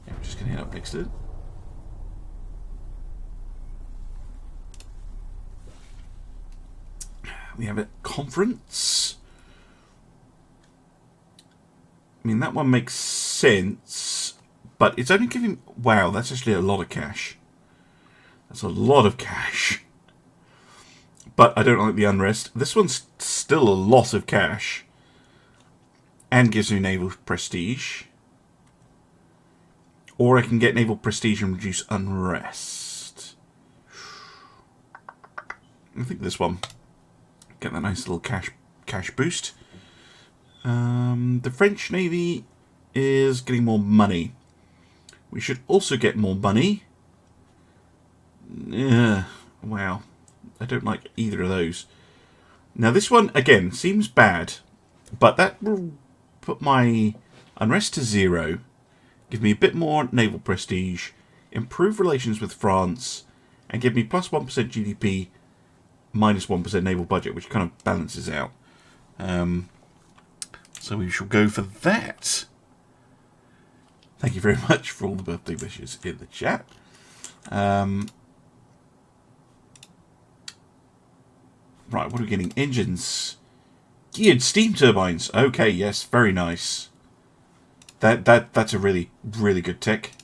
Yeah, I'm just going to head up next to it. We have a conference. I mean, that one makes sense, but it's only giving... Wow, that's actually a lot of cash. That's a lot of cash. But I don't like the unrest. This one's still a lot of cash. And gives me naval prestige. Or I can get naval prestige and reduce unrest. I think this one. Get that nice little cash boost. The French Navy is getting more money. We should also get more money. Wow. I don't like either of those. Now this one, again, seems bad. But that will put my unrest to 0. Give me a bit more naval prestige. Improve relations with France. And give me plus 1% GDP. Minus 1% naval budget. Which kind of balances out. So we shall go for that. Thank you very much for all the birthday wishes in the chat. Right, what are we getting? Engines. Geared steam turbines. Okay, yes, very nice. That's a really, really good tick.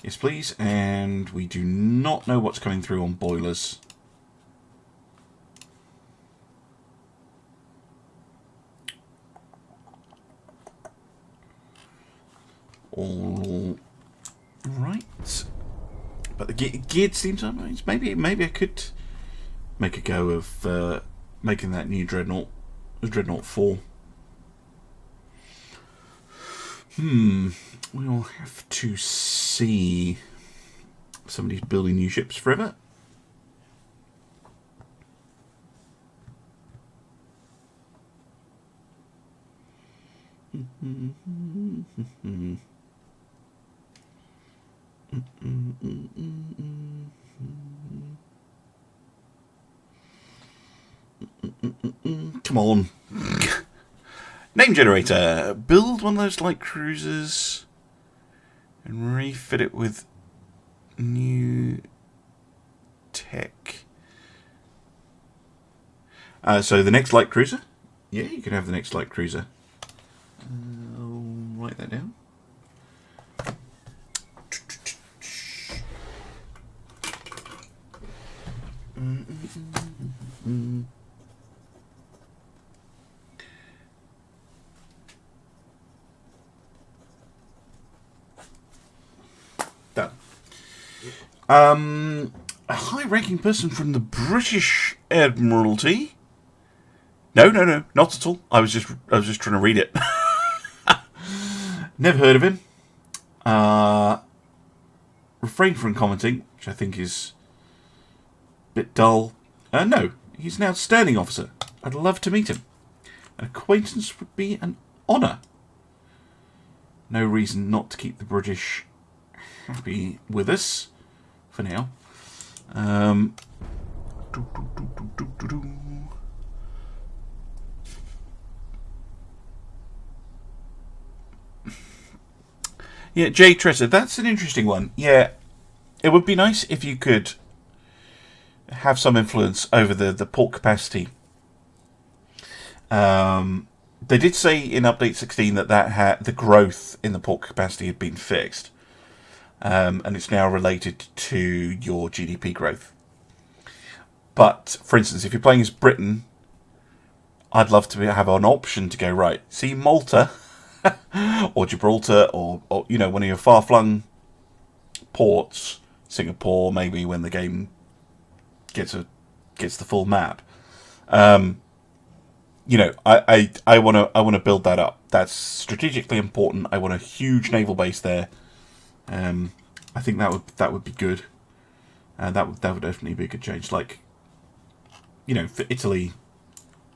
Yes, please. And we do not know what's coming through on boilers. All right. But the geared steam turbines, maybe I could make a go of making that new dreadnought, dreadnought 4. We'll have to see. Somebody's building new ships forever. Come on. Name generator. Build one of those light cruisers and refit it with new tech. So the next light cruiser? Yeah, you can have the next light cruiser. I'll write that down. A high-ranking person from the British Admiralty. No, not at all. I was just trying to read it. Never heard of him. Refrain from commenting, which I think is a bit dull. No, he's an outstanding officer. I'd love to meet him. An acquaintance would be an honour. No reason not to keep the British happy with us for now. Yeah, Jay Tressa, that's an interesting one. Yeah, it would be nice if you could have some influence over the port capacity. They did say in update 16 that the growth in the port capacity had been fixed, and it's now related to your GDP growth. But for instance, if you're playing as Britain, I'd love to have an option to go, right, see Malta or Gibraltar or you know, one of your far-flung ports, Singapore maybe, when the game gets the full map. You know, I want to build that up. That's strategically important. I want a huge naval base there. I think that would be good. That would definitely be a good change. Like, you know, for Italy,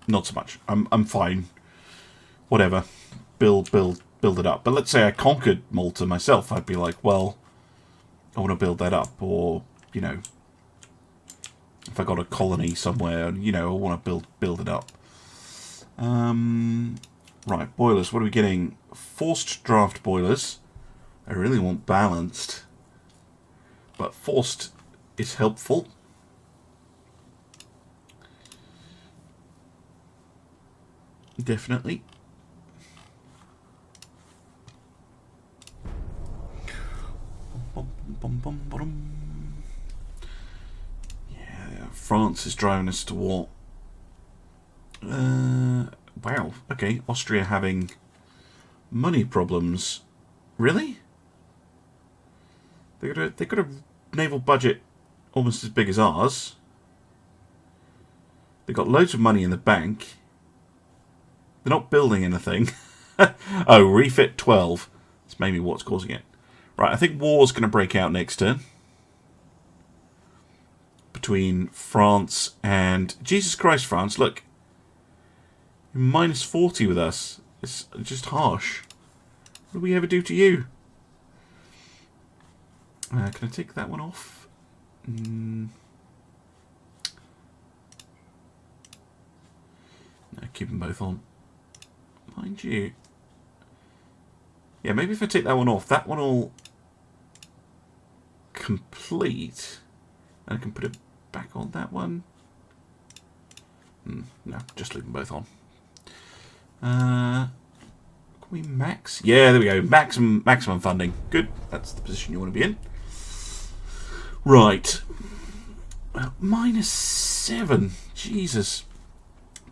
not so much. I'm fine. Whatever. Build it up. But let's say I conquered Malta myself, I'd be like, well, I want to build that up. Or, you know, if I got a colony somewhere, you know, I want to build it up. Right, boilers. What are we getting? Forced draft boilers. I really want balanced, but forced is helpful. Definitely. Yeah, France is driving us to war. Wow. Okay, Austria having money problems. Really? They got a naval budget almost as big as ours. They've got loads of money in the bank. They're not building anything. Oh, refit 12. That's maybe what's causing it. Right, I think war's going to break out next turn. Between France and... Jesus Christ, France, look. You're minus 40 with us. It's just harsh. What do we ever do to you? Can I take that one off? No, keep them both on. Mind you. Yeah, maybe if I take that one off, that one will complete. And I can put it back on that one. No, just leave them both on. Can we max? Yeah, there we go. Maximum funding. Good. That's the position you want to be in. Right. -7. Jesus.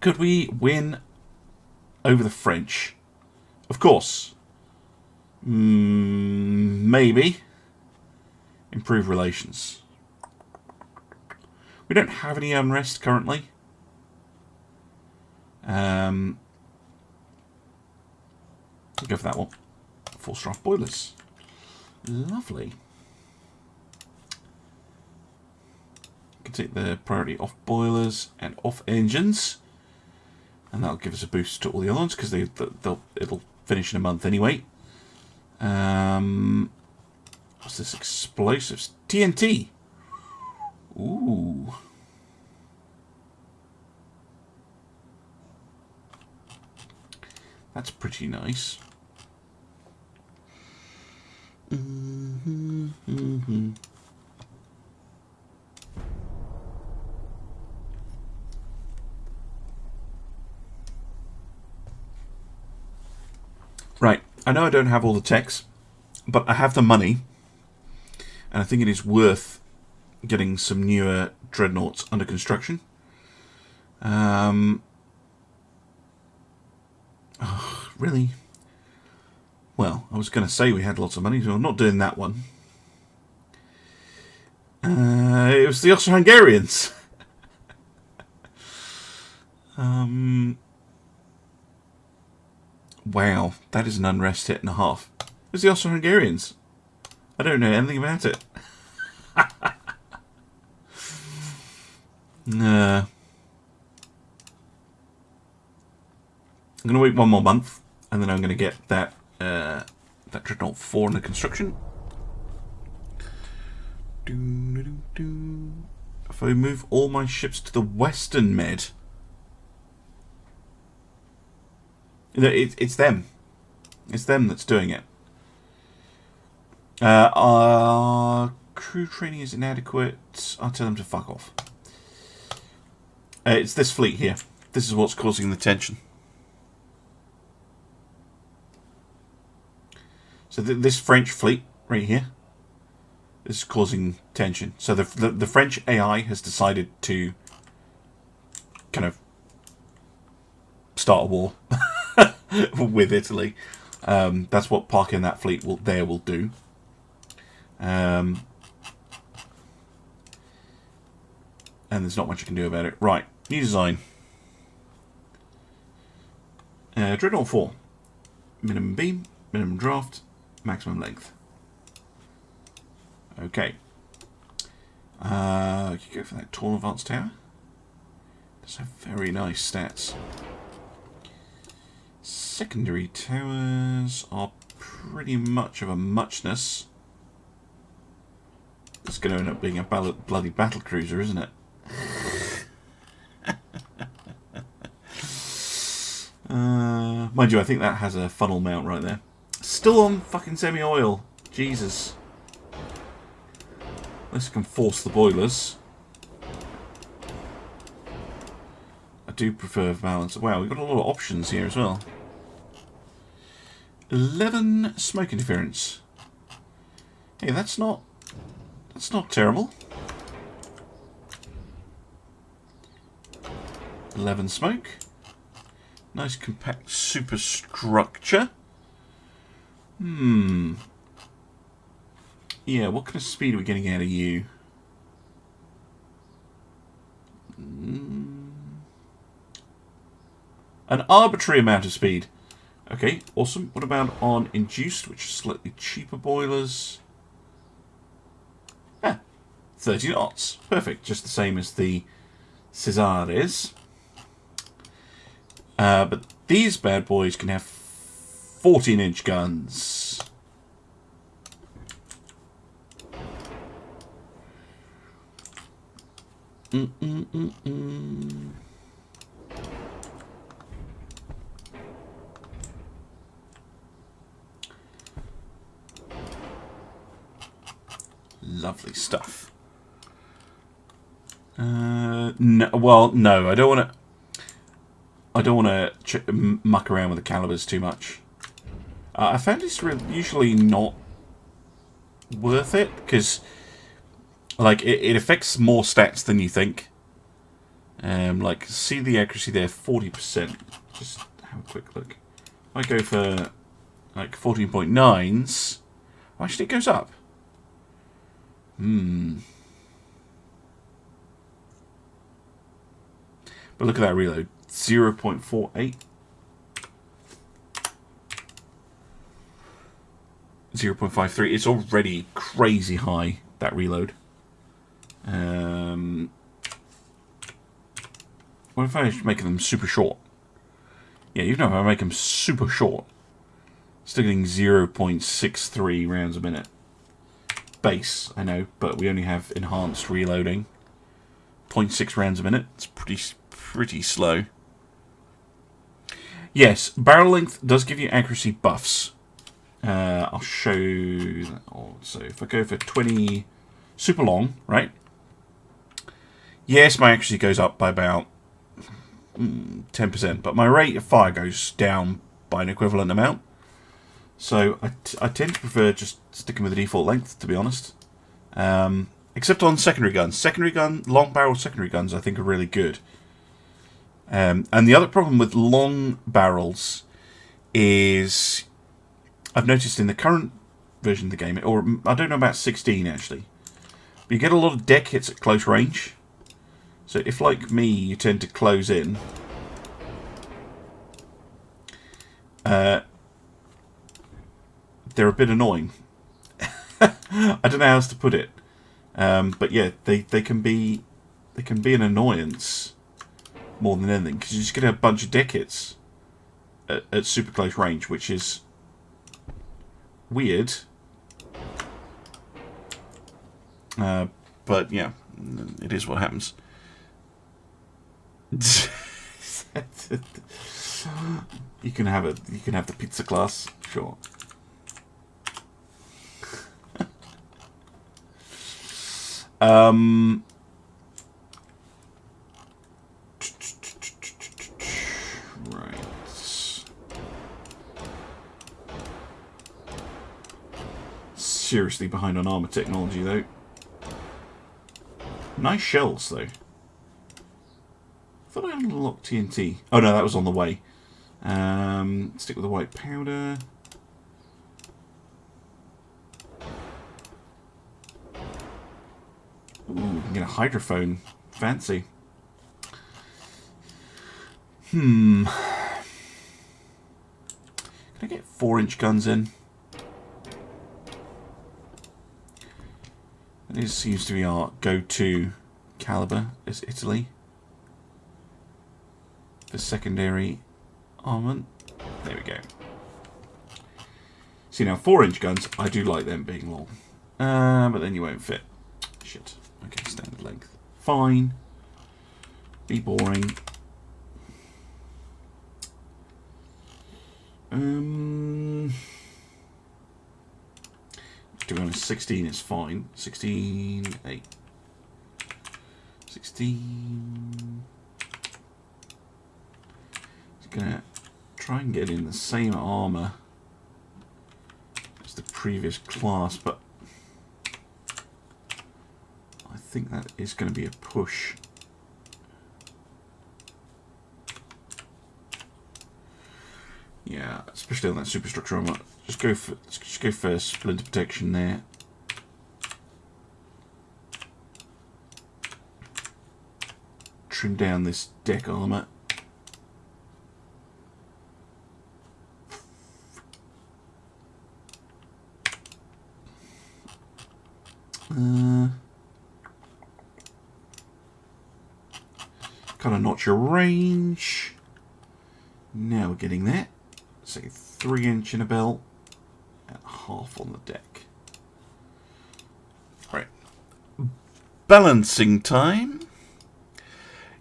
Could we win over the French? Of course. Maybe. Improve relations. We don't have any unrest currently. Go for that one. Force draft boilers. Lovely. Can take the priority off boilers and off engines, and that'll give us a boost to all the other ones because it'll finish in a month anyway. What's this? Explosives. TNT. Ooh. That's pretty nice. Right, I know I don't have all the techs, but I have the money, and I think it is worth getting some newer dreadnoughts under construction. Oh, really? Well, I was going to say we had lots of money, so I'm not doing that one. It was the Austro-Hungarians. Wow, that is an unrest hit and a half. It was the Austro-Hungarians. I don't know anything about it. Nah. I'm going to wait one more month, and then I'm going to get that that Dreadnought 4 in the construction. If I move all my ships to the Western Med, it's them. It's them that's doing it. Our crew training is inadequate. I'll tell them to fuck off. It's this fleet here. This is what's causing the tension. So this French fleet right here is causing tension. So the French AI has decided to kind of start a war with Italy. That's what parking that fleet will do. And there's not much you can do about it. Right, new design. Dreadnought 4. Minimum beam, minimum draft, maximum length. Okay. You go for that tall advanced tower. Does have very nice stats. Secondary towers are pretty much of a muchness. It's going to end up being a bloody battlecruiser, isn't it? Mind you, I think that has a funnel mount right there. Still on fucking semi-oil. Jesus. Unless I can force the boilers. I do prefer balance. Wow, we've got a lot of options here as well. 11 smoke interference. Hey, that's not terrible. 11 smoke. Nice compact superstructure. Yeah, what kind of speed are we getting out of you? An arbitrary amount of speed. Okay, awesome. What about on induced, which is slightly cheaper boilers? 30 knots. Perfect. Just the same as the Cesar is. But these bad boys can have 14-inch guns. Lovely stuff. No, well, no, I don't want to muck around with the calibers too much. I found it's usually not worth it because, like, it affects more stats than you think. Like, see the accuracy there, 40%. Just have a quick look. I go for like 14.9s. Actually, it goes up. But look at that reload. 0.48. 0.53. It's already crazy high, that reload. What if I make them super short? Yeah, even if I make them super short, still getting 0.63 rounds a minute. Base, I know, but we only have enhanced reloading. 0.6 rounds a minute. It's pretty slow. Yes, barrel length does give you accuracy buffs. I'll show you that. So if I go for 20 super long, right? Yes, my accuracy goes up by about 10%, but my rate of fire goes down by an equivalent amount. So I tend to prefer just sticking with the default length, to be honest. Except on secondary guns. Long barrel secondary guns I think are really good. And the other problem with long barrels is I've noticed in the current version of the game, or I don't know about 16 actually, You get a lot of deck hits at close range. So if, like me, you tend to close in, they're a bit annoying. I don't know how else to put it. But yeah, they can be an annoyance more than anything, because you just get a bunch of deck hits at super close range, which is weird. But yeah, it is what happens. You can have the pizza class, sure. Right. Seriously behind on armor technology though. Nice shells though. I thought I unlocked TNT. Oh no, that was on the way. Stick with the white powder. Ooh, we can get a hydrophone. Fancy. Can I get 4-inch guns in? This seems to be our go-to caliber, is Italy. For secondary armament. There we go. See now, 4-inch guns, I do like them being long. But then you won't fit. Shit. Okay, standard length. Fine. Be boring. 16 is fine. 16, 8. 16. Just gonna try and get in the same armor as the previous class, but I think that is going to be a push. Yeah, especially on that superstructure armor. Just go for splinter protection there. Trim down this deck armor. Kind of notch your range. Now we're getting there. Say 3-inch in a belt and half on the deck. Right. Balancing time.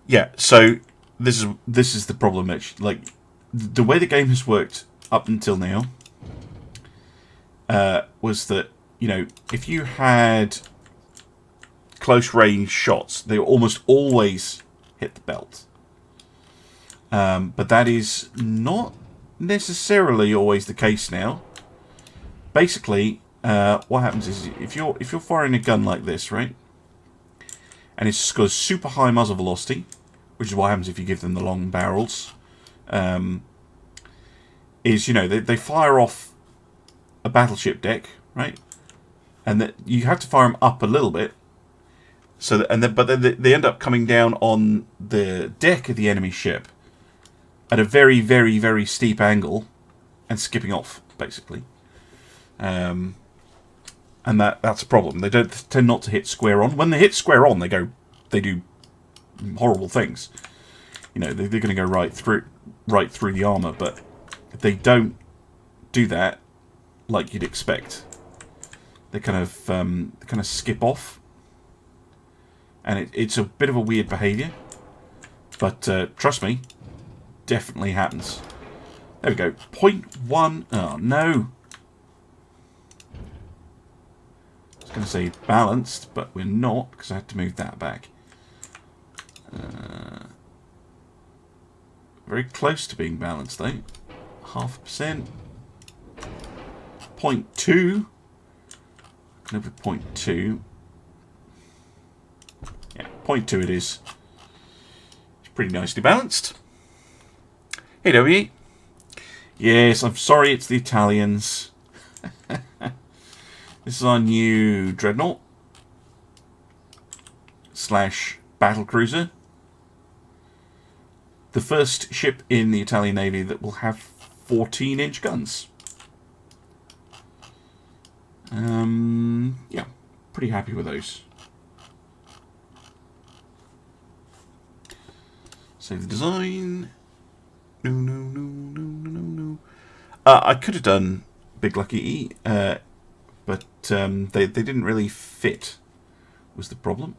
Yeah, so this is the problem. Actually, like the way the game has worked up until now was that, you know, if you had close range shots, they almost always hit the belt. But that is not necessarily always the case now. Basically, what happens is if you're firing a gun like this, right, and it's got a super high muzzle velocity, which is what happens if you give them the long barrels, is, you know, they fire off a battleship deck, right, and that you have to fire them up a little bit, so that, but then they end up coming down on the deck of the enemy ship at a very, very, very steep angle and skipping off, basically. And that's a problem. They tend not to hit square on. When they hit square on, they do horrible things. You know, they're going to go right through the armor, but they don't do that like you'd expect. They kind of skip off, and it's a bit of a weird behaviour. But trust me, definitely happens. There we go. 0.1. Oh no. I was going to say balanced, but we're not, because I had to move that back. Very close to being balanced though. 0.5%. 0.2. Over 0.2. Yeah, 0.2 it is. It's pretty nicely balanced. Hey, W. Yes, I'm sorry, it's the Italians. This is our new dreadnought. / Battlecruiser. The first ship in the Italian Navy that will have 14-inch guns. Yeah, pretty happy with those. Save the design. No. I could have done Big Lucky E, but they didn't really fit, was the problem.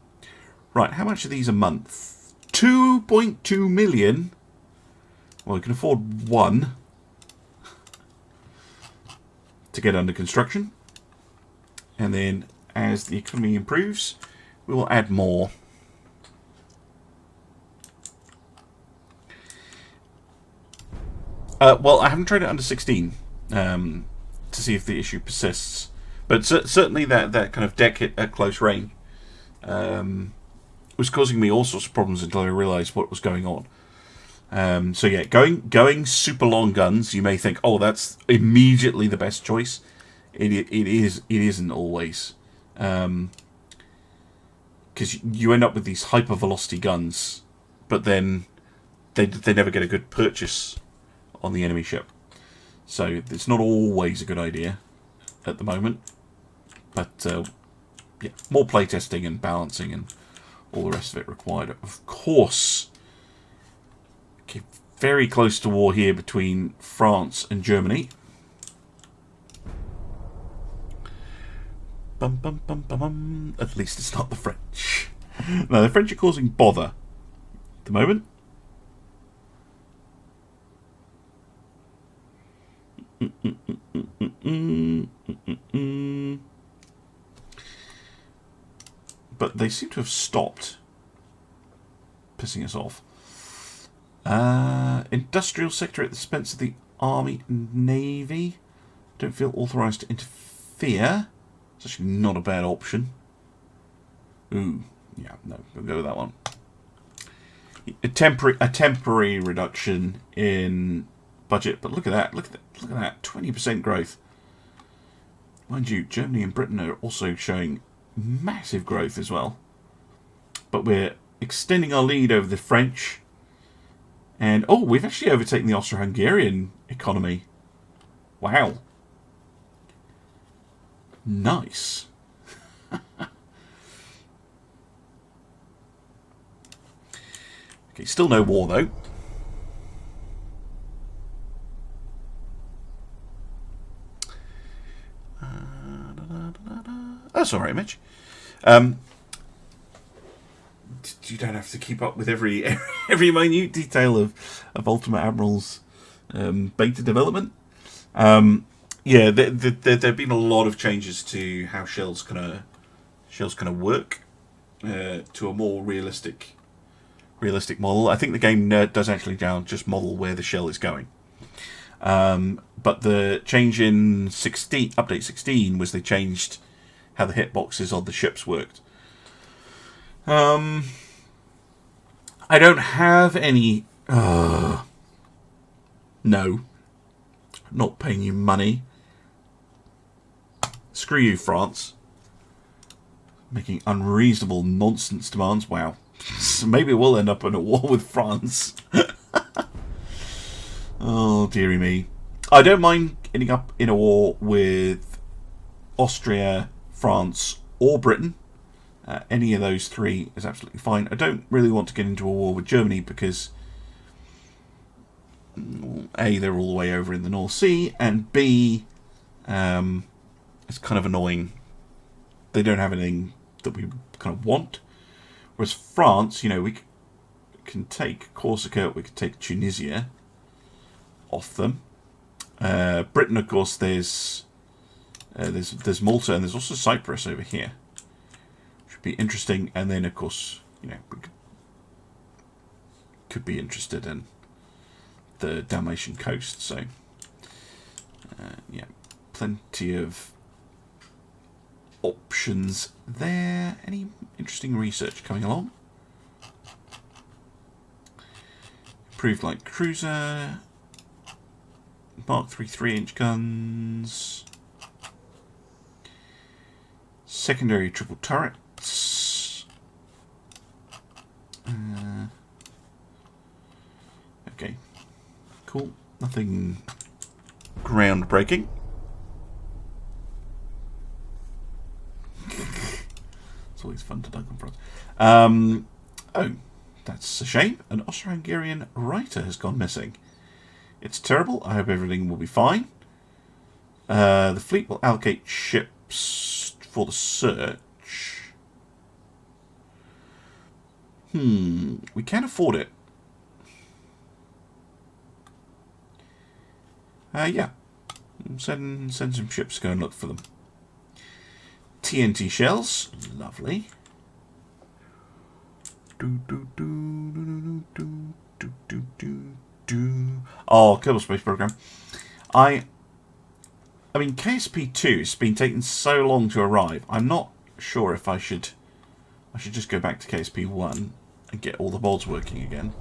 Right, how much are these a month? 2.2 million. Well, we can afford one to get under construction. And then, as the economy improves, we will add more. Well, I haven't tried it under 16 to see if the issue persists. But certainly that kind of deck hit at close range was causing me all sorts of problems until I realised what was going on. So yeah, going super long guns, you may think, oh, that's immediately the best choice. It isn't always, because you end up with these hyper velocity guns, but then they never get a good purchase on the enemy ship. So it's not always a good idea at the moment. But yeah, more playtesting and balancing and all the rest of it required. Of course, okay, very close to war here between France and Germany. Bum, bum, bum, bum, bum. At least it's not the French. No, the French are causing bother at the moment. But they seem to have stopped pissing us off. Industrial sector at the expense of the Army and Navy. Don't feel authorised to interfere. It's actually not a bad option. Ooh, yeah, no, we'll go with that one. A temporary reduction in budget, but look at that, look at that, 20% growth. Mind you, Germany and Britain are also showing massive growth as well. But we're extending our lead over the French. And, oh, we've actually overtaken the Austro-Hungarian economy. Wow. Nice. Okay, still no war, though. That's all right, Mitch. You don't have to keep up with every minute detail of Ultimate Admiral's beta development. Yeah, there have been a lot of changes to how shells kind of work to a more realistic model. I think the game does actually now just model where the shell is going. But the change in update 16 was they changed how the hitboxes on the ships worked. I don't have any... no. I'm not paying you money. Screw you, France. Making unreasonable nonsense demands. Wow. So maybe we'll end up in a war with France. Oh, dearie me. I don't mind ending up in a war with Austria, France, or Britain. Any of those three is absolutely fine. I don't really want to get into a war with Germany because A, they're all the way over in the North Sea, and B, it's kind of annoying. They don't have anything that we kind of want. Whereas France, you know, we can take Corsica, we can take Tunisia off them. Britain, of course, there's Malta, and there's also Cyprus over here. Should be interesting. And then, of course, you know, we could be interested in the Dalmatian coast. So, yeah, plenty of options there. Any interesting research coming along? Improved light cruiser. Mark 3 3-inch guns. Secondary triple turrets. cool. Nothing groundbreaking. It's always fun to dunk on fronts. Oh, that's a shame. An Austro-Hungarian writer has gone missing. It's terrible. I hope everything will be fine. The fleet will allocate ships for the search. We can afford it. Yeah. Send some ships to go and look for them. TNT shells. Lovely. Oh, Kerbal Space Program. I mean, KSP2 has been taking so long to arrive. I'm not sure if I should just go back to KSP1 and get all the mods working again.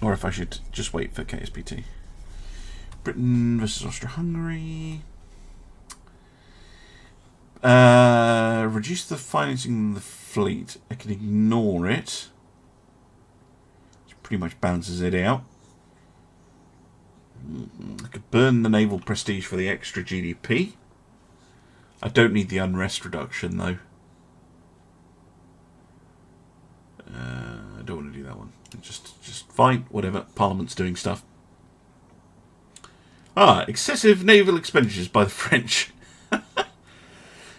Or if I should just wait for KSP2. Britain versus Austria-Hungary. Reduce the financing of the fleet. I can ignore it. Which pretty much balances it out. I could burn the naval prestige for the extra GDP. I don't need the unrest reduction though. I don't want to do that one. Just fine, whatever. Parliament's doing stuff. Excessive naval expenditures by the French.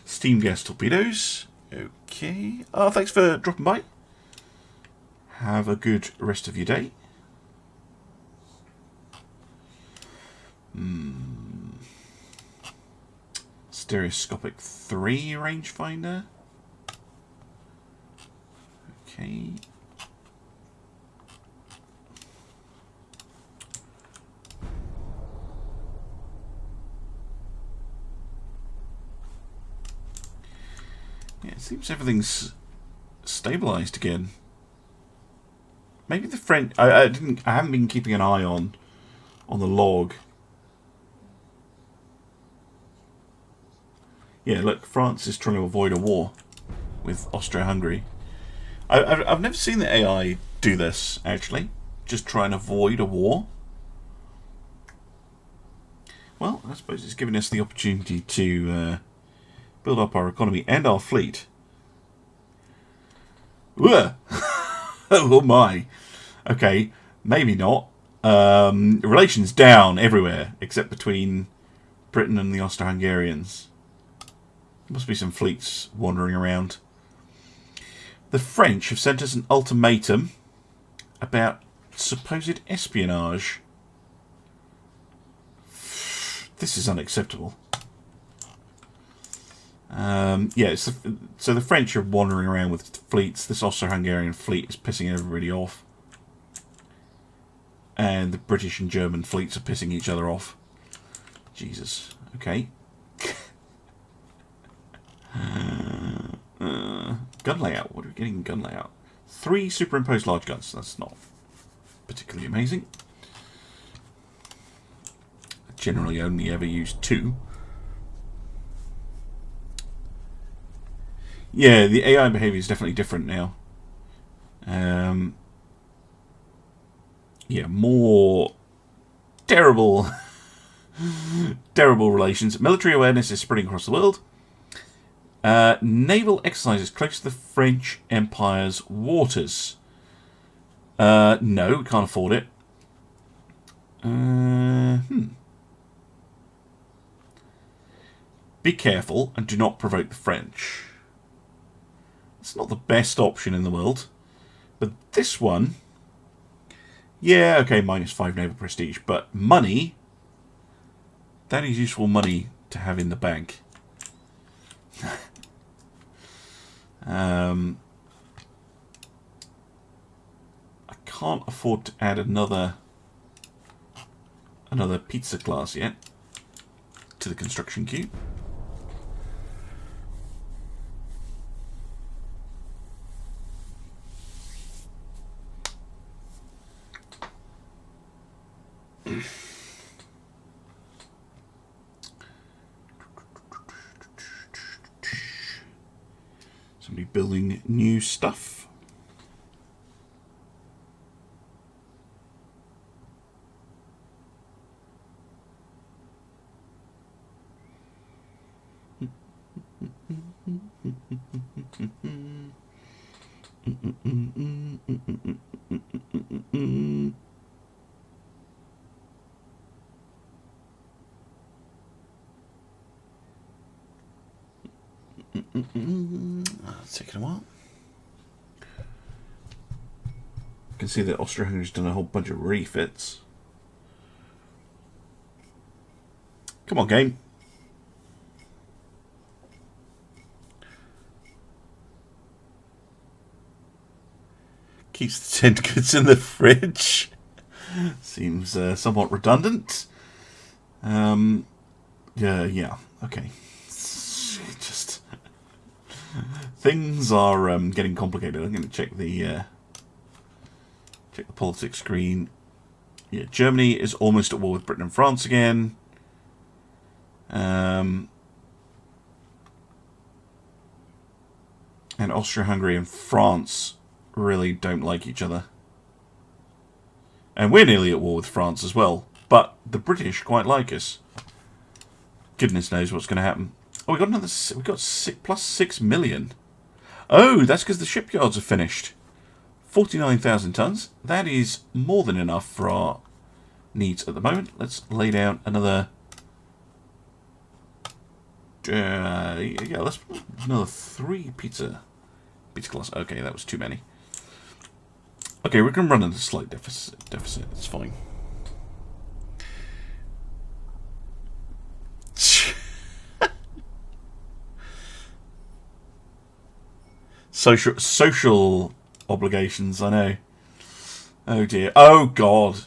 Steam gas torpedoes. Okay. Thanks for dropping by. Have a good rest of your day. Stereoscopic 3 rangefinder. Okay. Yeah, it seems everything's stabilized again. Maybe the French. I haven't been keeping an eye on the log. Yeah, look, France is trying to avoid a war with Austria-Hungary. I've never seen the AI do this, actually. Just try and avoid a war. Well, I suppose it's giving us the opportunity to build up our economy and our fleet. Oh my. Okay, maybe not. Relations down everywhere, except between Britain and the Austro-Hungarians. There must be some fleets wandering around. The French have sent us an ultimatum about supposed espionage. This is unacceptable. Yeah, so the French are wandering around with fleets. This Austro-Hungarian fleet is pissing everybody off. And the British and German fleets are pissing each other off. Jesus. Okay. Gun layout. What are we getting in gun layout? 3 superimposed large guns. That's not particularly amazing. I generally only ever use 2. Yeah, the AI behavior is definitely different now. Yeah, more terrible, terrible relations. Military awareness is spreading across the world. Naval exercises close to the French Empire's waters. No, we can't afford it. Be careful and do not provoke the French. It's not the best option in the world. But this one... Yeah, okay, -5 naval prestige. But money... That is useful money to have in the bank. I can't afford to add another pizza class yet to the construction queue. Somebody building new stuff. It's taking a while. You can see that Austria-Hungary's done a whole bunch of refits. Come on, game. Keeps the tinned goods in the fridge. Seems somewhat redundant. Yeah, okay. Just things are getting complicated. I'm going to check the politics screen. Yeah, Germany is almost at war with Britain and France again. And Austria-Hungary and France really don't like each other. And we're nearly at war with France as well. But the British quite like us. Goodness knows what's going to happen. Oh, we got another. We got plus 6 million. Oh, that's because the shipyards are finished. 49,000 tons. That is more than enough for our needs at the moment. Let's lay down another. Yeah, let's put another 3 pizza class. Okay, that was too many. Okay, we're going to run into a slight deficit. It's fine. Social obligations, I know. Oh dear. Oh god.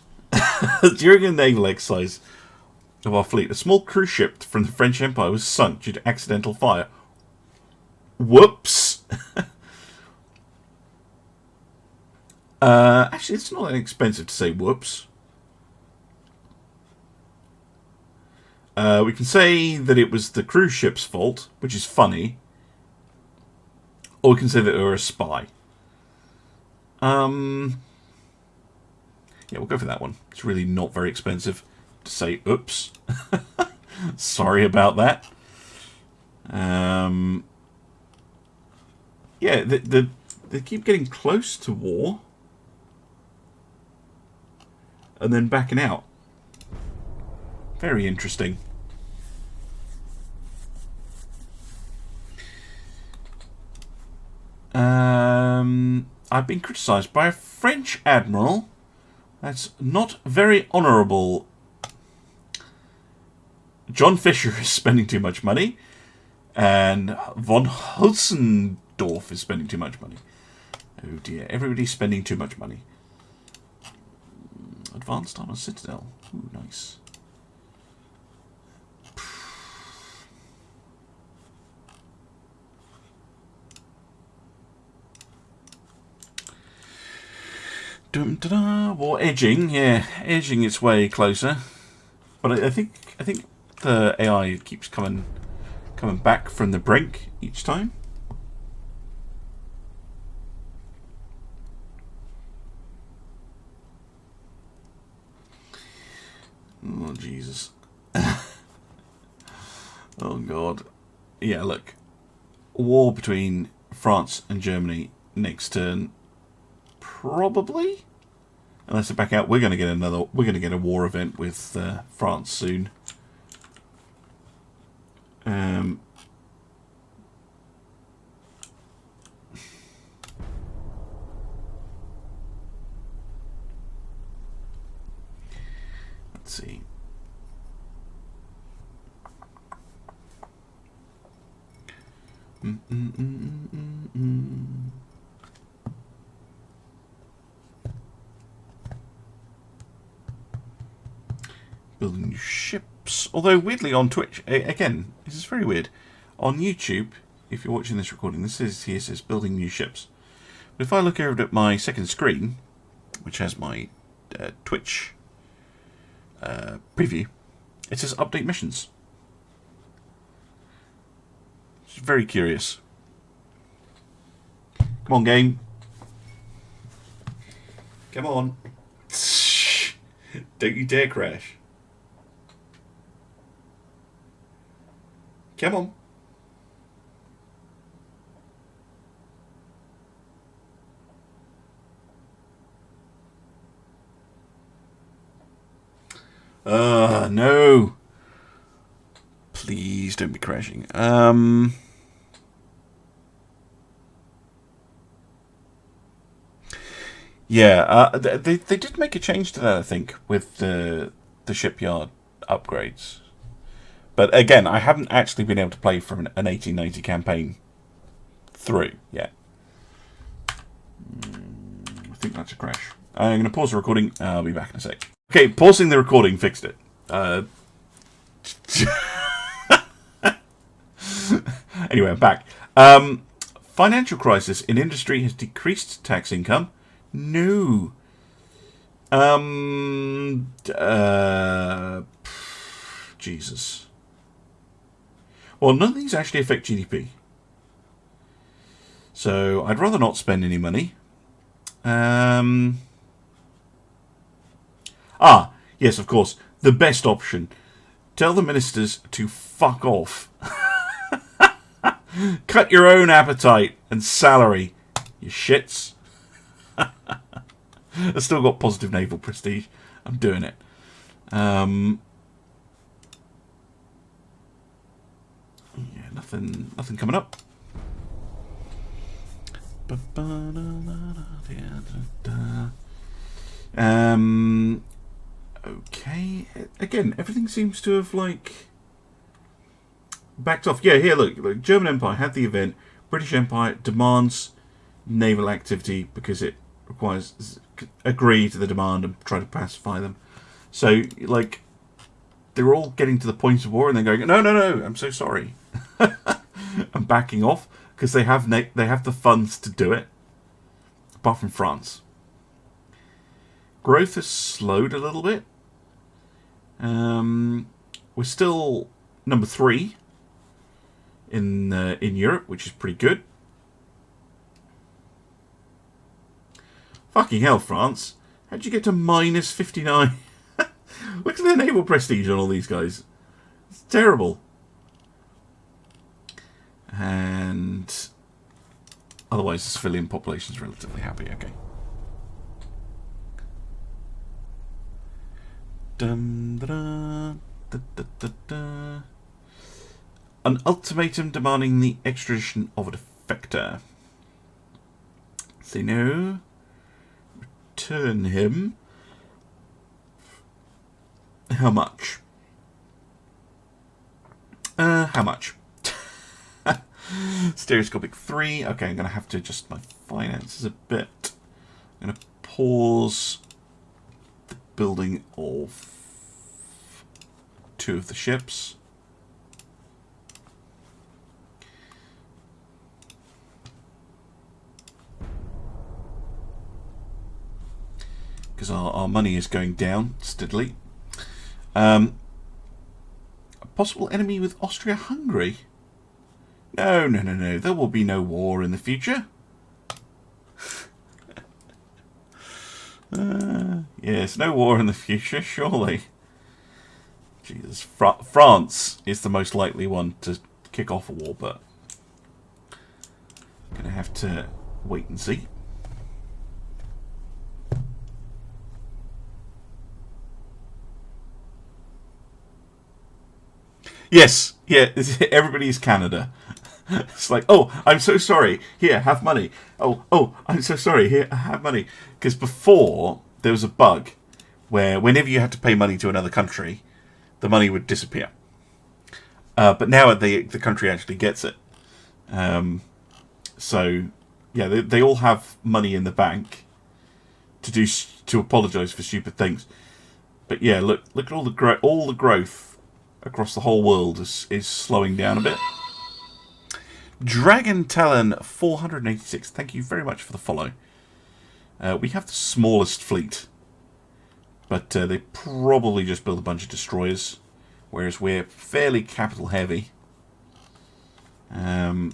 During a naval exercise of our fleet, a small cruise ship from the French Empire was sunk due to accidental fire. Whoops. Actually, it's not that expensive to say whoops. We can say that it was the cruise ship's fault, which is funny. Or we can say that they were a spy. Yeah, we'll go for that one. It's really not very expensive to say oops. Sorry about that. Yeah, they keep getting close to war. And then backing out. Very interesting. I've been criticised by a French admiral. That's not very honourable. John Fisher is spending too much money. And von Hulsendorf is spending too much money. Oh dear, everybody's spending too much money. Advanced Armour Citadel. Ooh, nice. War edging, yeah, edging its way closer. But I think the AI keeps coming back from the brink each time. Oh Jesus! Oh God! Yeah, look, war between France and Germany next turn. Probably, unless they back out, we're going to get another. We're going to get a war event with France soon. Let's see. Building new ships. Although, weirdly, on Twitch, again, this is very weird. On YouTube, if you're watching this recording, here says building new ships. But if I look over at my second screen, which has my Twitch preview, it says update missions. It's very curious. Come on, game. Come on. Don't you dare crash. Come on. No. Please don't be crashing. Yeah, they did make a change to that, I think, with the shipyard upgrades. But again, I haven't actually been able to play from an 1890 campaign through yet. I think that's a crash. I'm going to pause the recording. I'll be back in a sec. Okay, pausing the recording fixed it. Anyway, I'm back. Financial crisis in industry has decreased tax income. No. Jesus. Well, none of these actually affect GDP. So I'd rather not spend any money. Yes, of course. The best option. Tell the ministers to fuck off. Cut your own appetite and salary, you shits. I've still got positive naval prestige. I'm doing it. Yeah, nothing coming up. Okay. Again, everything seems to have like backed off. Yeah, here, look. German Empire had the event. British Empire demands naval activity because it requires agree to the demand and try to pacify them. So, like, they're all getting to the point of war and then going, no, I'm so sorry. I'm backing off because they have the funds to do it. Apart from France. Growth has slowed a little bit. We're still number 3 in Europe, which is pretty good. Fucking hell, France. How'd you get to minus 59? Look at their naval prestige on all these guys. It's terrible. And otherwise, the civilian population is relatively happy. Okay. An ultimatum demanding the extradition of a defector. Say no. Return him. How much? How much? Stereoscopic 3. Okay, I'm going to have to adjust my finances a bit. I'm going to pause the building of 2 of the ships. Because our money is going down steadily. A possible enemy with Austria-Hungary. No. There will be no war in the future. Yes, no war in the future, surely. Jesus, France is the most likely one to kick off a war, but I'm gonna have to wait and see. Yes, yeah, everybody's Canada. It's like, oh, I'm so sorry. Here, have money. Oh, I'm so sorry. Here, have money. Because before, there was a bug where whenever you had to pay money to another country, the money would disappear. But now the country actually gets it. So, yeah, they all have money in the bank to apologise for stupid things. But yeah, look at all the growth across the whole world is slowing down a bit. Dragon Talon 486. Thank you very much for the follow. We have the smallest fleet, but they probably just build a bunch of destroyers, whereas we're fairly capital heavy. Well,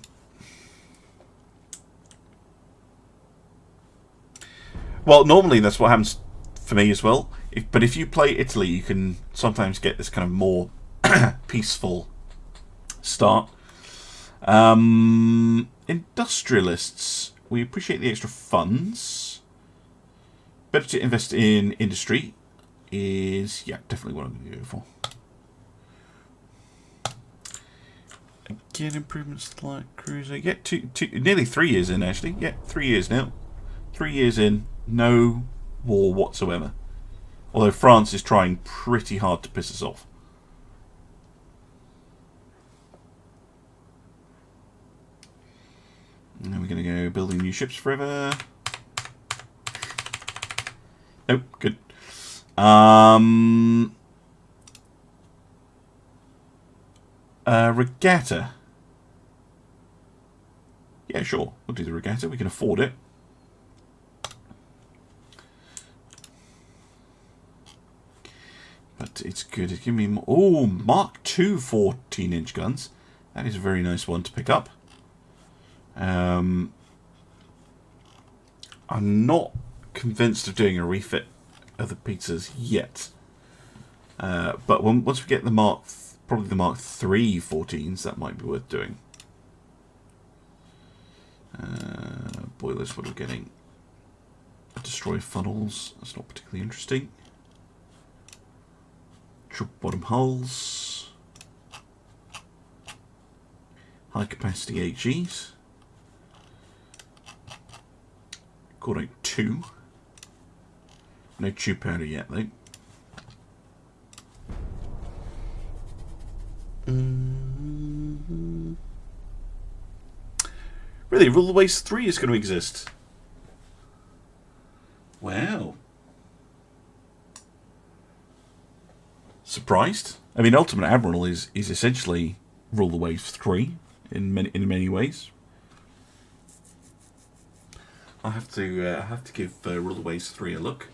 normally that's what happens for me as well. But if you play Italy, you can sometimes get this kind of more peaceful start. Industrialists, we appreciate the extra funds. Better to invest in industry. is, yeah, definitely what I'm going to go for. Again, improvements to the light cruiser. Yeah, nearly 3 years in, actually. Yeah, 3 years now. 3 years in, no war whatsoever. Although France is trying pretty hard to piss us off. And then we're going to go building new ships forever. Nope, good. Regatta. Yeah, sure. We'll do the regatta. We can afford it. But it's good. It's giving me more. Oh, Mark II 14-inch guns. That is a very nice one to pick up. I'm not convinced of doing a refit of the pizzas yet. But once we get the probably the Mark III 14s, that might be worth doing. Boilers, what are we getting? Destroy funnels. That's not particularly interesting. Triple bottom hulls. High capacity HEs. According 2. No tube powder yet though. Really, Rule the Waves 3 is going to exist. Wow. Surprised? I mean, Ultimate Admiral is essentially Rule the Waves 3 in many ways. I have to give Rule the Waves 3 a look.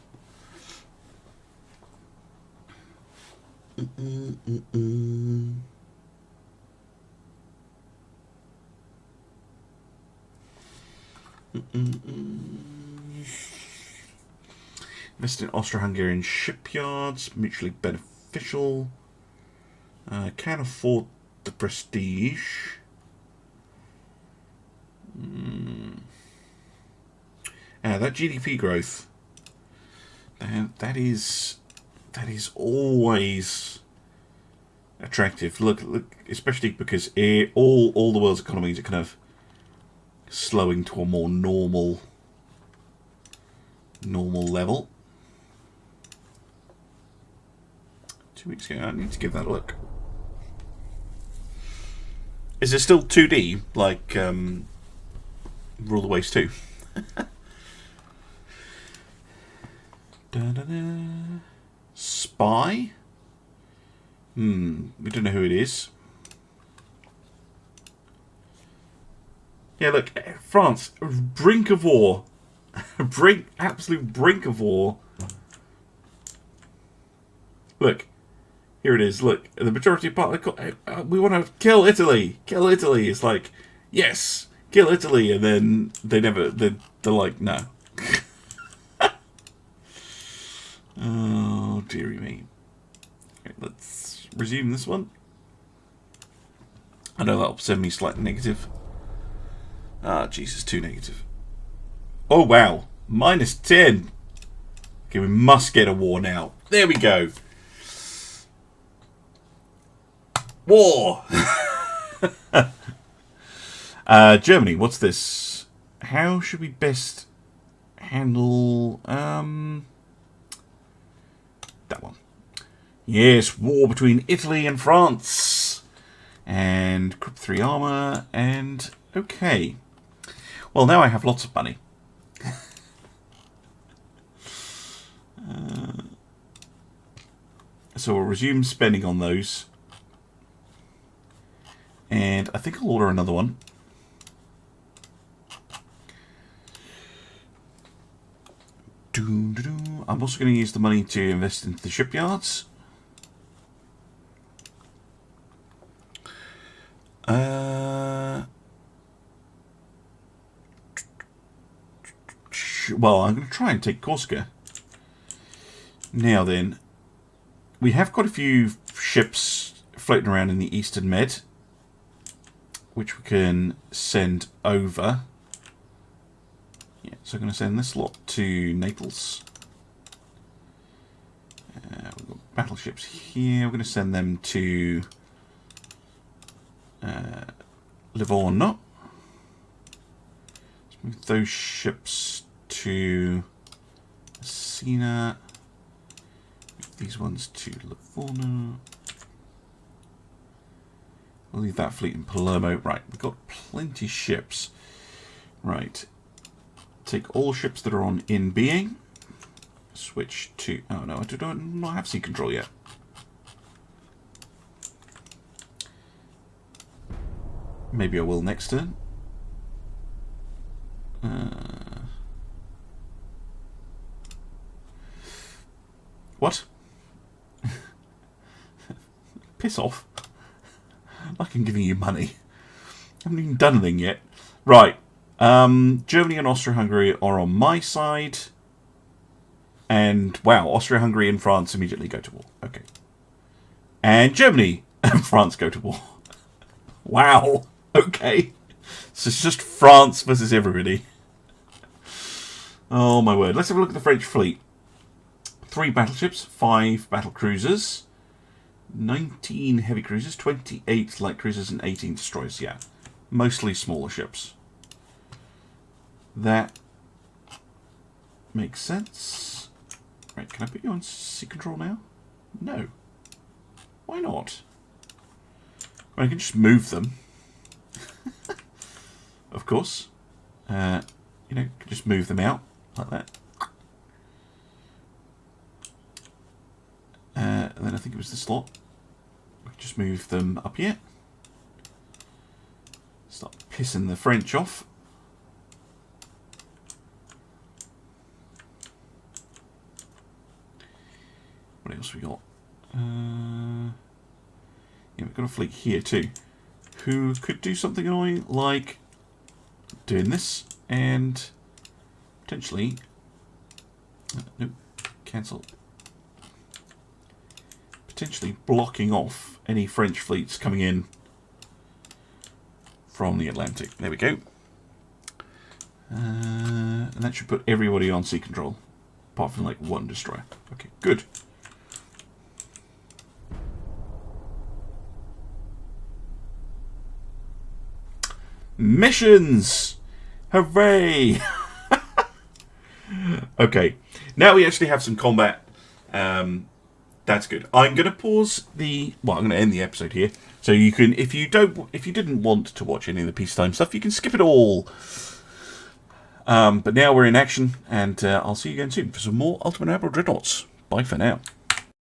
Invest in Austro-Hungarian shipyards, mutually beneficial. Can't afford the prestige. That GDP growth. That is always attractive. Look, especially because all the world's economies are kind of slowing to a more normal level. 2 weeks ago, I need to give that a look. Is it still 2D like Rule the Waves 2? Spy? We don't know who it is. Yeah, look, France, brink of war. Absolute brink of war. Look, here it is. Look, the majority part. We want to kill Italy. Kill Italy. It's like, yes, kill Italy, and then they never. They're like, no. Oh dearie me. Okay, let's resume this one. I know that'll send me slightly negative. Ah, Jesus, too negative. Oh wow, -10. Okay, we must get a war now. There we go. War! Germany, what's this? How should we best handle that one? Yes, war between Italy and France. And Group 3 armor, and okay. Well, now I have lots of money. So we'll resume spending on those. And I think I'll order another one. I'm also going to use the money to invest into the shipyards. Well, I'm going to try and take Corsica. Now then, we have quite a few ships floating around in the Eastern Med, which we can send over. Yeah, so I'm going to send this lot to Naples. battleships here. We're going to send them to Livorno. Let's move those ships to Messina. Move these ones to Livorno. We'll leave that fleet in Palermo. Right, we've got plenty of ships. Right. Take all ships that are on in being. Switch to... Oh no, I do not have sea control yet. Maybe I will next turn. What? Piss off. Like I'm giving you money. I haven't even done anything yet. Right. Germany and Austria-Hungary are on my side. And, wow, Austria-Hungary and France immediately go to war. Okay. And Germany and France go to war. Wow. Okay. So it's just France versus everybody. Oh, my word. Let's have a look at the French fleet. 3 battleships, 5 battlecruisers, 19 heavy cruisers, 28 light cruisers, and 18 destroyers. Yeah. Mostly smaller ships. That makes sense. Right, can I put you on sea control now? No. Why not? Well, I can just move them. Of course. You know, just move them out like that. And then I think it was the slot. We can just move them up here. Start pissing the French off. What else we got? Yeah, we've got a fleet here too, who could do something annoying like doing this and potentially nope, cancel. Potentially blocking off any French fleets coming in from the Atlantic. There we go. And that should put everybody on sea control, apart from like 1 destroyer. Okay, good. Missions! Hooray! Okay, now we actually have some combat. That's good. I'm going to pause the... Well, I'm going to end the episode here. So you can, if you didn't want to watch any of the peacetime stuff, you can skip it all. But now we're in action, and I'll see you again soon for some more Ultimate Admiral Dreadnoughts. Bye for now.